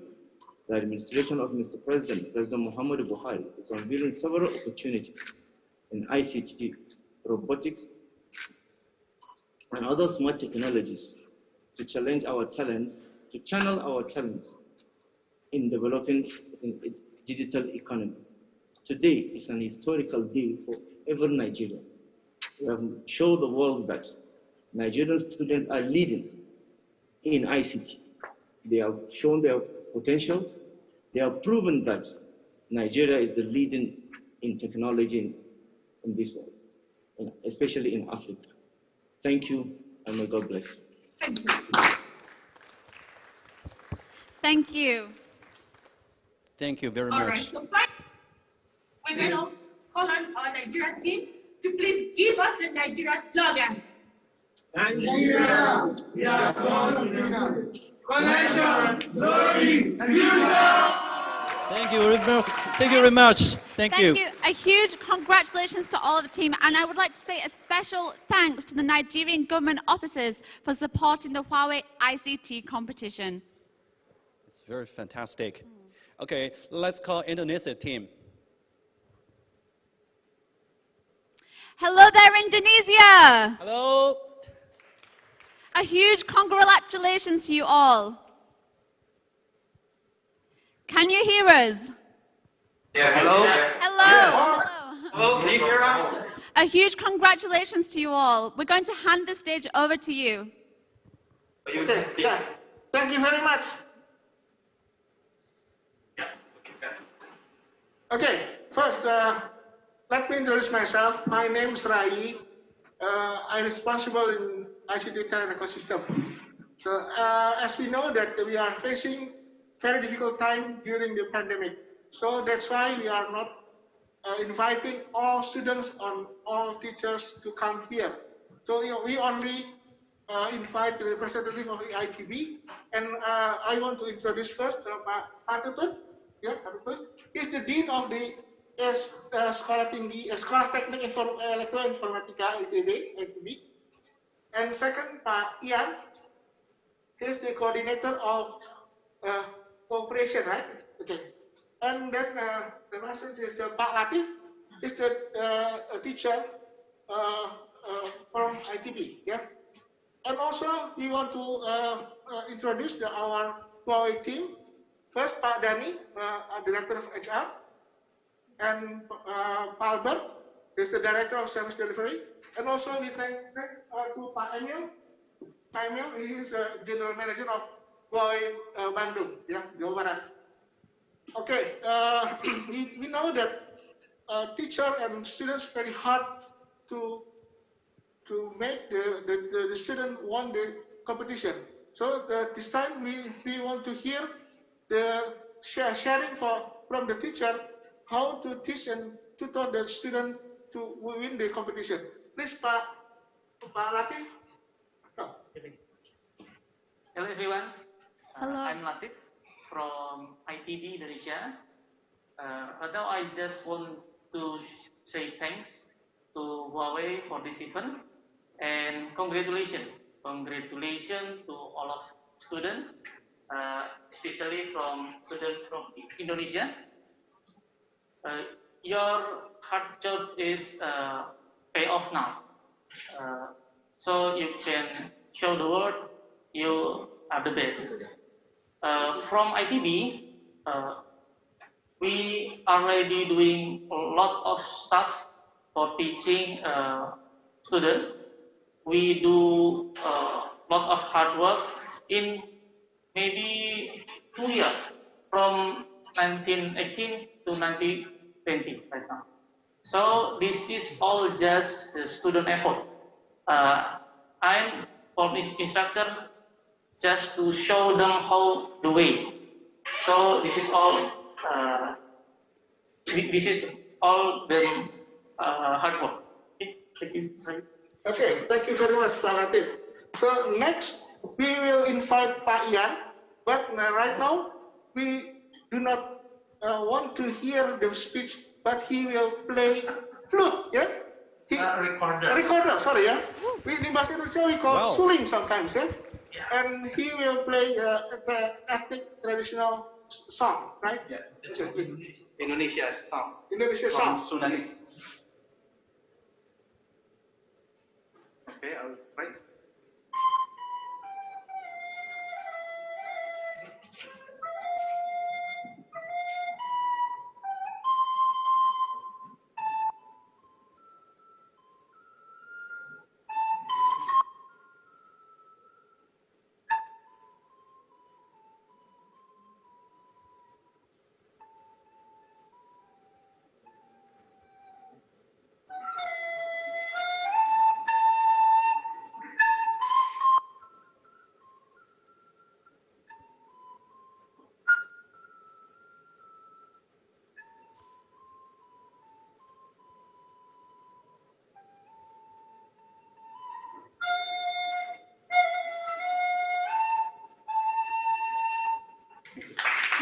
the administration of Mr. President Muhammadu Buhari, is unveiling several opportunities in ICT, robotics, and other smart technologies to challenge our talents, to channel our talents in developing a digital economy. Today is an historical day for every Nigerian. We have shown the world that Nigerian students are leading in ICT. They have shown their potentials. They have proven that Nigeria is the leading in technology in this world, especially in Africa. Thank you, and may God bless you. Thank you. Thank you. Thank you very All much. right, so we're going to call on our Nigeria team to please give us the Nigeria slogan. Nigeria, we are born winners. Connection, glory, future. Thank you very much. Thank you very much. Thank you. A huge congratulations to all of the team, and I would like to say a special thanks to the Nigerian government officers for supporting the Huawei ICT competition. It's very fantastic. Okay, let's call Indonesia team. Hello there, Indonesia. Hello. A huge congratulations to you all. Can you hear us? Yeah, hello. Hello. Yes. Hello. Hello, can you hear us? A huge congratulations to you all. We're going to hand the stage over to you. Okay, yeah. Thank you very much. Okay, first, let me introduce myself. My name is Rai. I'm responsible in ICT talent ecosystem. So, as we know that we are facing very difficult time during the pandemic. So that's why we are not inviting all students and all teachers to come here. So we only invite the representative of the ITB, and I want to introduce first Pak Tutut. Yeah, Pak Tutut is the dean of the Sekolah Tinggi Sekolah Teknik Elektroinformatika ITB. And second, Pak Ian, he is the coordinator of cooperation, right? Okay. And then the last is Pak Latif, is the teacher from ITB. Yeah. And also we want to introduce our Huawei team. First, Pak Dani, director of HR, and Pak Albert is the director of service delivery. And also we thank to Pak Emil. Pak Emil, he is the general manager of Huawei Bandung, yeah, Jawa Barat. Okay, we know that teacher and students very hard to make the student won the competition. So this time we want to hear the sharing from the teacher how to teach and tutor the student to win the competition. Please, Pak Latif. Oh. Hello everyone. Hello. I'm Latif from ITB Indonesia. Now I just want to say thanks to Huawei for this event and congratulations to all of students, especially from students from Indonesia. Your hard job is pay off now, so you can show the world you are the best. From ITB, we are already doing a lot of stuff for teaching students. We do a lot of hard work in maybe 2 years, from 1918 to 2020 right now. So this is all just the student effort. I'm for this instructor just to show them how the way. So this is all. This is all the hard work. Thank you. Okay, thank you very much, Pak Latif. So next we will invite Pak Ian, but right now we do not want to hear the speech, but he will play flute, yeah? Recorder, sorry, yeah? In Bahasa Indonesia we call suling sometimes, yeah? And he will play the ethnic traditional song, right? Yeah, Indonesia song. Indonesia song. Sudanese. Okay, I'll play.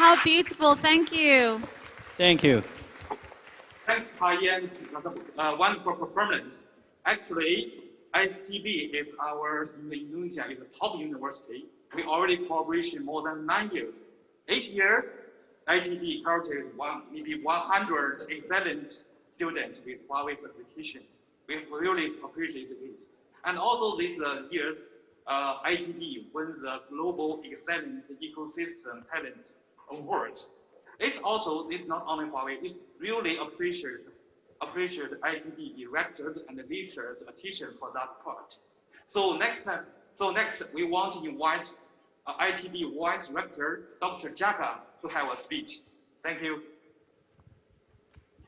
How beautiful. Thank you. Thank you. Thanks, Ian's wonderful performance. Actually, ITB is in Indonesia is a top university. We already cooperation more than 9 years. Each year, ITB encourages maybe 100 excellent students with Huawei certification. We really appreciate this. And also these years, ITB wins the Global Excellent Ecosystem Talent Award. It's also, this not only Huawei, it's really appreciate ITB directors and leaders, teachers for that part. So next we want to invite ITB Vice Rector, Dr. Jaka, to have a speech. Thank you.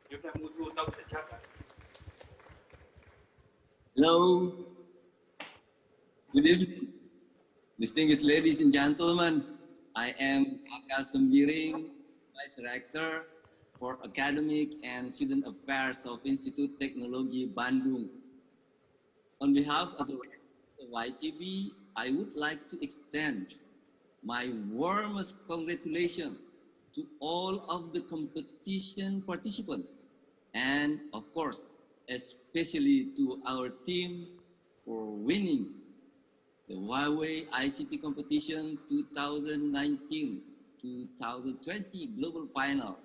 You can move to Dr. Chapter. Hello. Good evening. Distinguished ladies and gentlemen, I am Aka Sembiring, Vice Rector for Academic and Student Affairs of Institute Teknologi Bandung. On behalf of the YTB, I would like to extend my warmest congratulations to all of the competition participants, and of course, especially to our team for winning the Huawei ICT Competition 2019-2020 Global Final.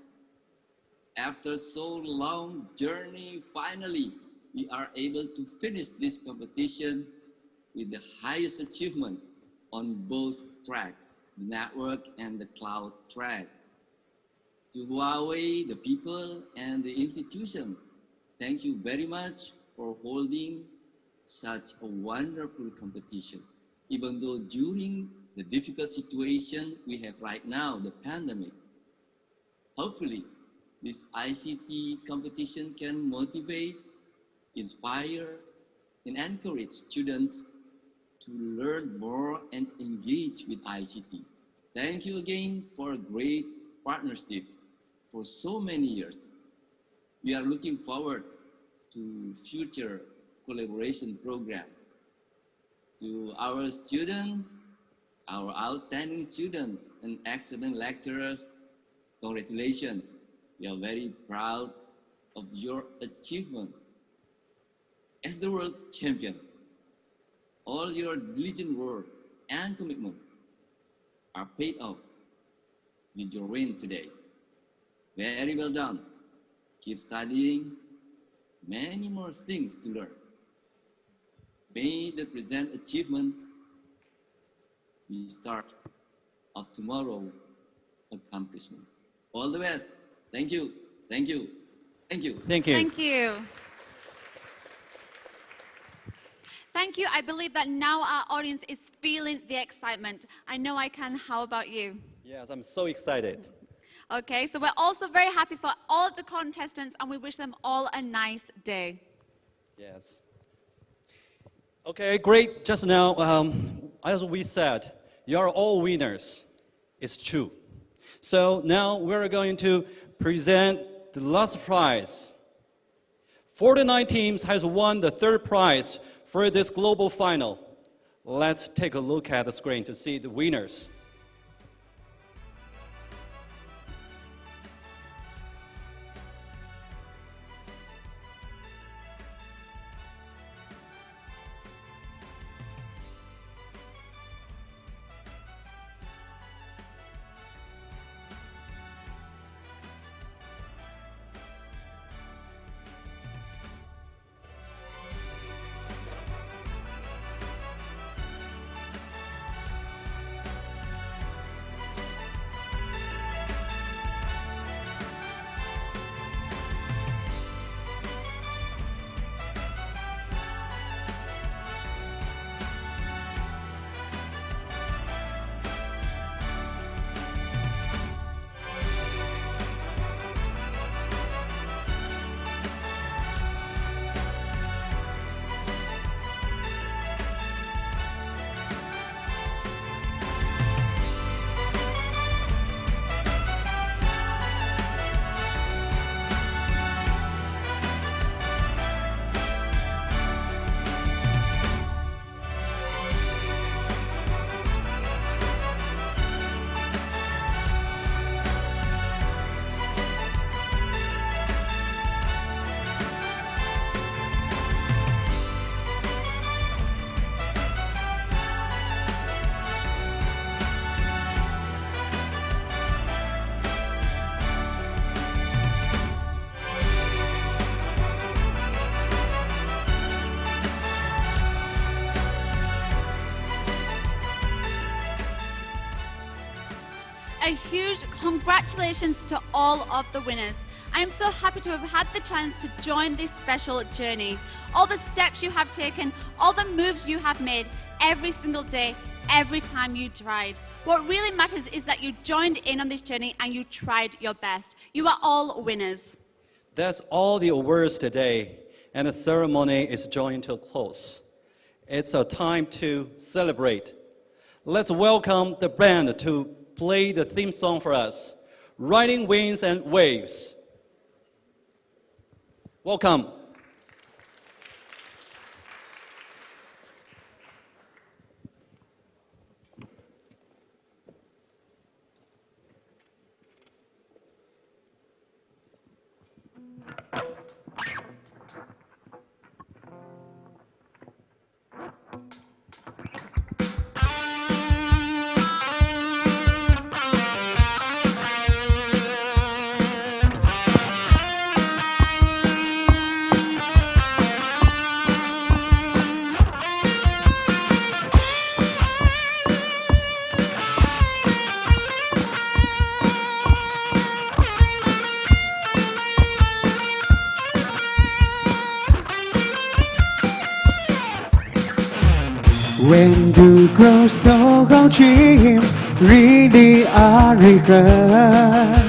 After so long journey, finally, we are able to finish this competition with the highest achievement on both tracks, the network and the cloud tracks. To Huawei, the people, and the institution, thank you very much for holding such a wonderful competition. Even though during the difficult situation we have right now, the pandemic, hopefully this ICT competition can motivate, inspire, and encourage students to learn more and engage with ICT. Thank you again for a great partnership for so many years. We are looking forward to future collaboration programs. To our students, our outstanding students and excellent lecturers, congratulations. We are very proud of your achievement. As the world champion, all your diligent work and commitment are paid off with your win today. Very well done. Keep studying. Many more things to learn. May the present achievements be the start of tomorrow's accomplishment. All the best. Thank you. Thank you. Thank you. Thank you. Thank you. Thank you. I believe that now our audience is feeling the excitement. I know I can. How about you? Yes, I'm so excited. Okay, so we're also very happy for all of the contestants, and we wish them all a nice day. Yes. Okay, great. Just now, as we said, you're all winners. It's true. So now we're going to present the last prize. 49 teams has won the third prize for this global final. Let's take a look at the screen to see the winners. A huge congratulations to all of the winners. I am so happy to have had the chance to join this special journey. All the steps you have taken, all the moves you have made every single day, every time you tried. What really matters is that you joined in on this journey and you tried your best. You are all winners. That's all the awards today, and the ceremony is drawing to a close. It's a time to celebrate. Let's welcome the band to play the theme song for us, Riding Winds and Waves. Welcome. When do girls so go dreams really are regret?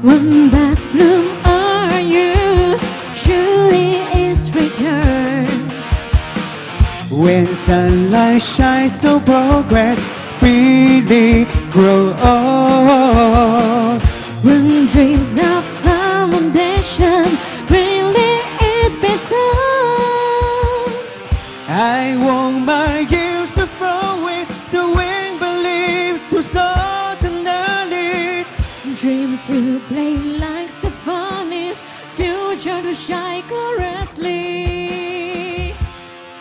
When best bloom our youth truly is returned. When sunlight shines so progress freely grows. When dreams of foundation really is bestowed. I want my years to flow with the wind believes to soar tenderly. Dreams to play like symphonies, future to shine gloriously.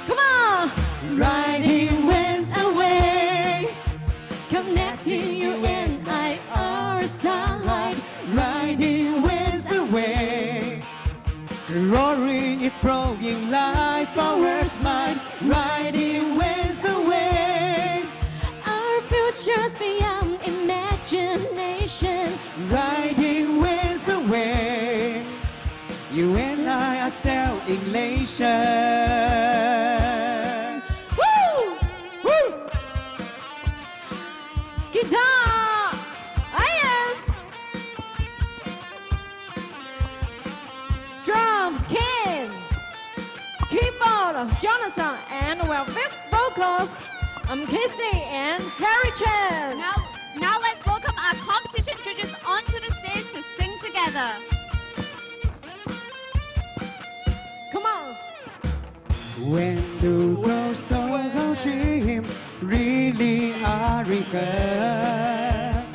Come on! Riding winds and waves, connecting you and I are starlight. Riding winds and waves, glory is flowing life, ours mine. Riding winds and waves, our future's beyond imagination. Riding winds and waves, you and I are self-elation. Woo! Woo! Guitar! Ah, yes! Drum, Ken! Keyboard, Jonathan, and vocals, I'm Casey and Harry Chen. Now let's welcome our competition judges onto the stage to sing together. Come on. When do girls so go dreams really are regret?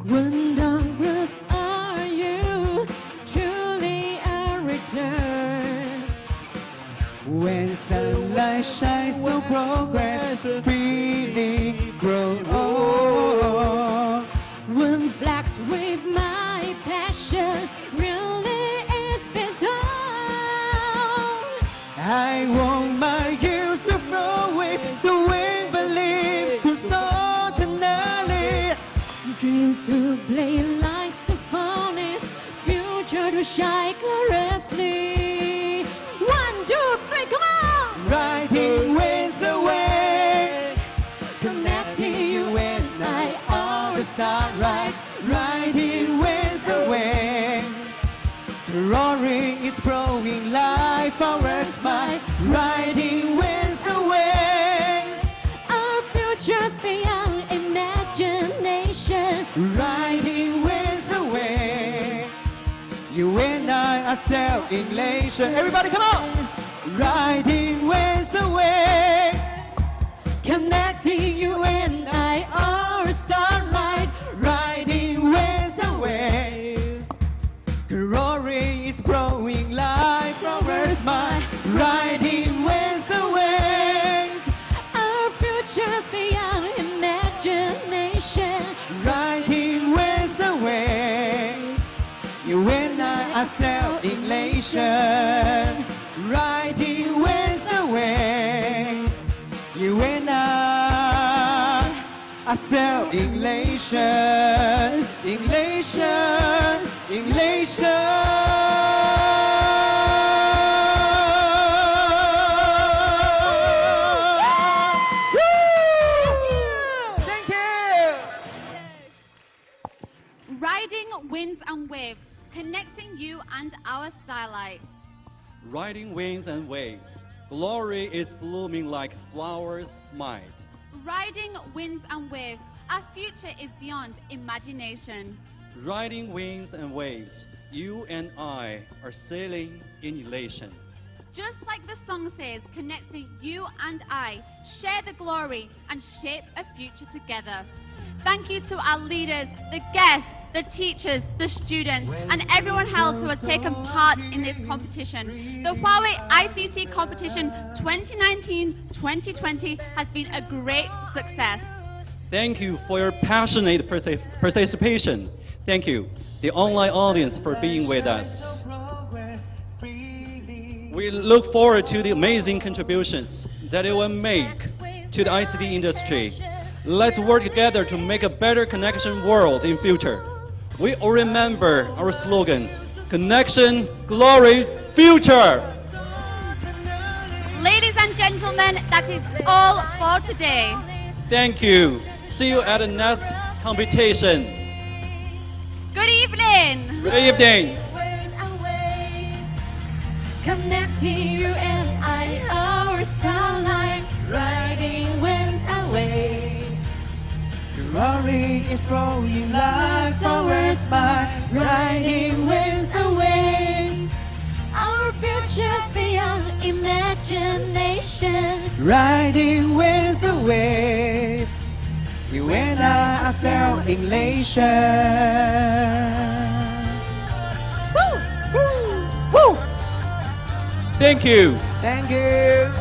When darkness our youth truly are returned. When sunlight shines so progress really grows. When flags with my passion really is bestowed. I want my years to flow with the wind believe to soar tenderly. Dreams to play like symphonies, future to shine gloriously. 1, 2, 3, come on! Riding winds away, connecting you and I are the starlight. Riding winds away, roaring is blowing life, ours mine. Riding winds away, our future's beyond imagination. Riding winds away, you and I are self-elation. Everybody come on! Riding winds away, connecting you and I are starlight. Riding winds away, glory is blowing life, ours mine. Riding winds away, our future's beyond imagination. Riding winds away, you and I are self-elation. Riding winds away, you and I are self-elation. Elation, elation. Riding winds and waves. connecting you and our starlight. Riding winds and waves, glory is blooming like flowers might. Riding winds and waves, our future is beyond imagination. Riding winds and waves, you and I are sailing in elation. Just like the song says, connecting you and I, share the glory and shape a future together. Thank you to our leaders, the guests, the teachers, the students, and everyone else who has taken part in this competition. The Huawei ICT Competition 2019-2020 has been a great success. Thank you for your passionate participation. Thank you, the online audience, for being with us. We look forward to the amazing contributions that it will make to the ICT industry. Let's work together to make a better connection world in future. We all remember our slogan, Connection, Glory, Future. Ladies and gentlemen, that is all for today. Thank you. See you at the next competition. Good evening. Good evening. Connecting you and I, our starlight, riding winds and waves. Glory is growing like flowers by riding winds and waves. Our future's beyond imagination. Riding winds and waves. You and I are sailing in elation. Woo! Woo! Woo! Thank you. Thank you.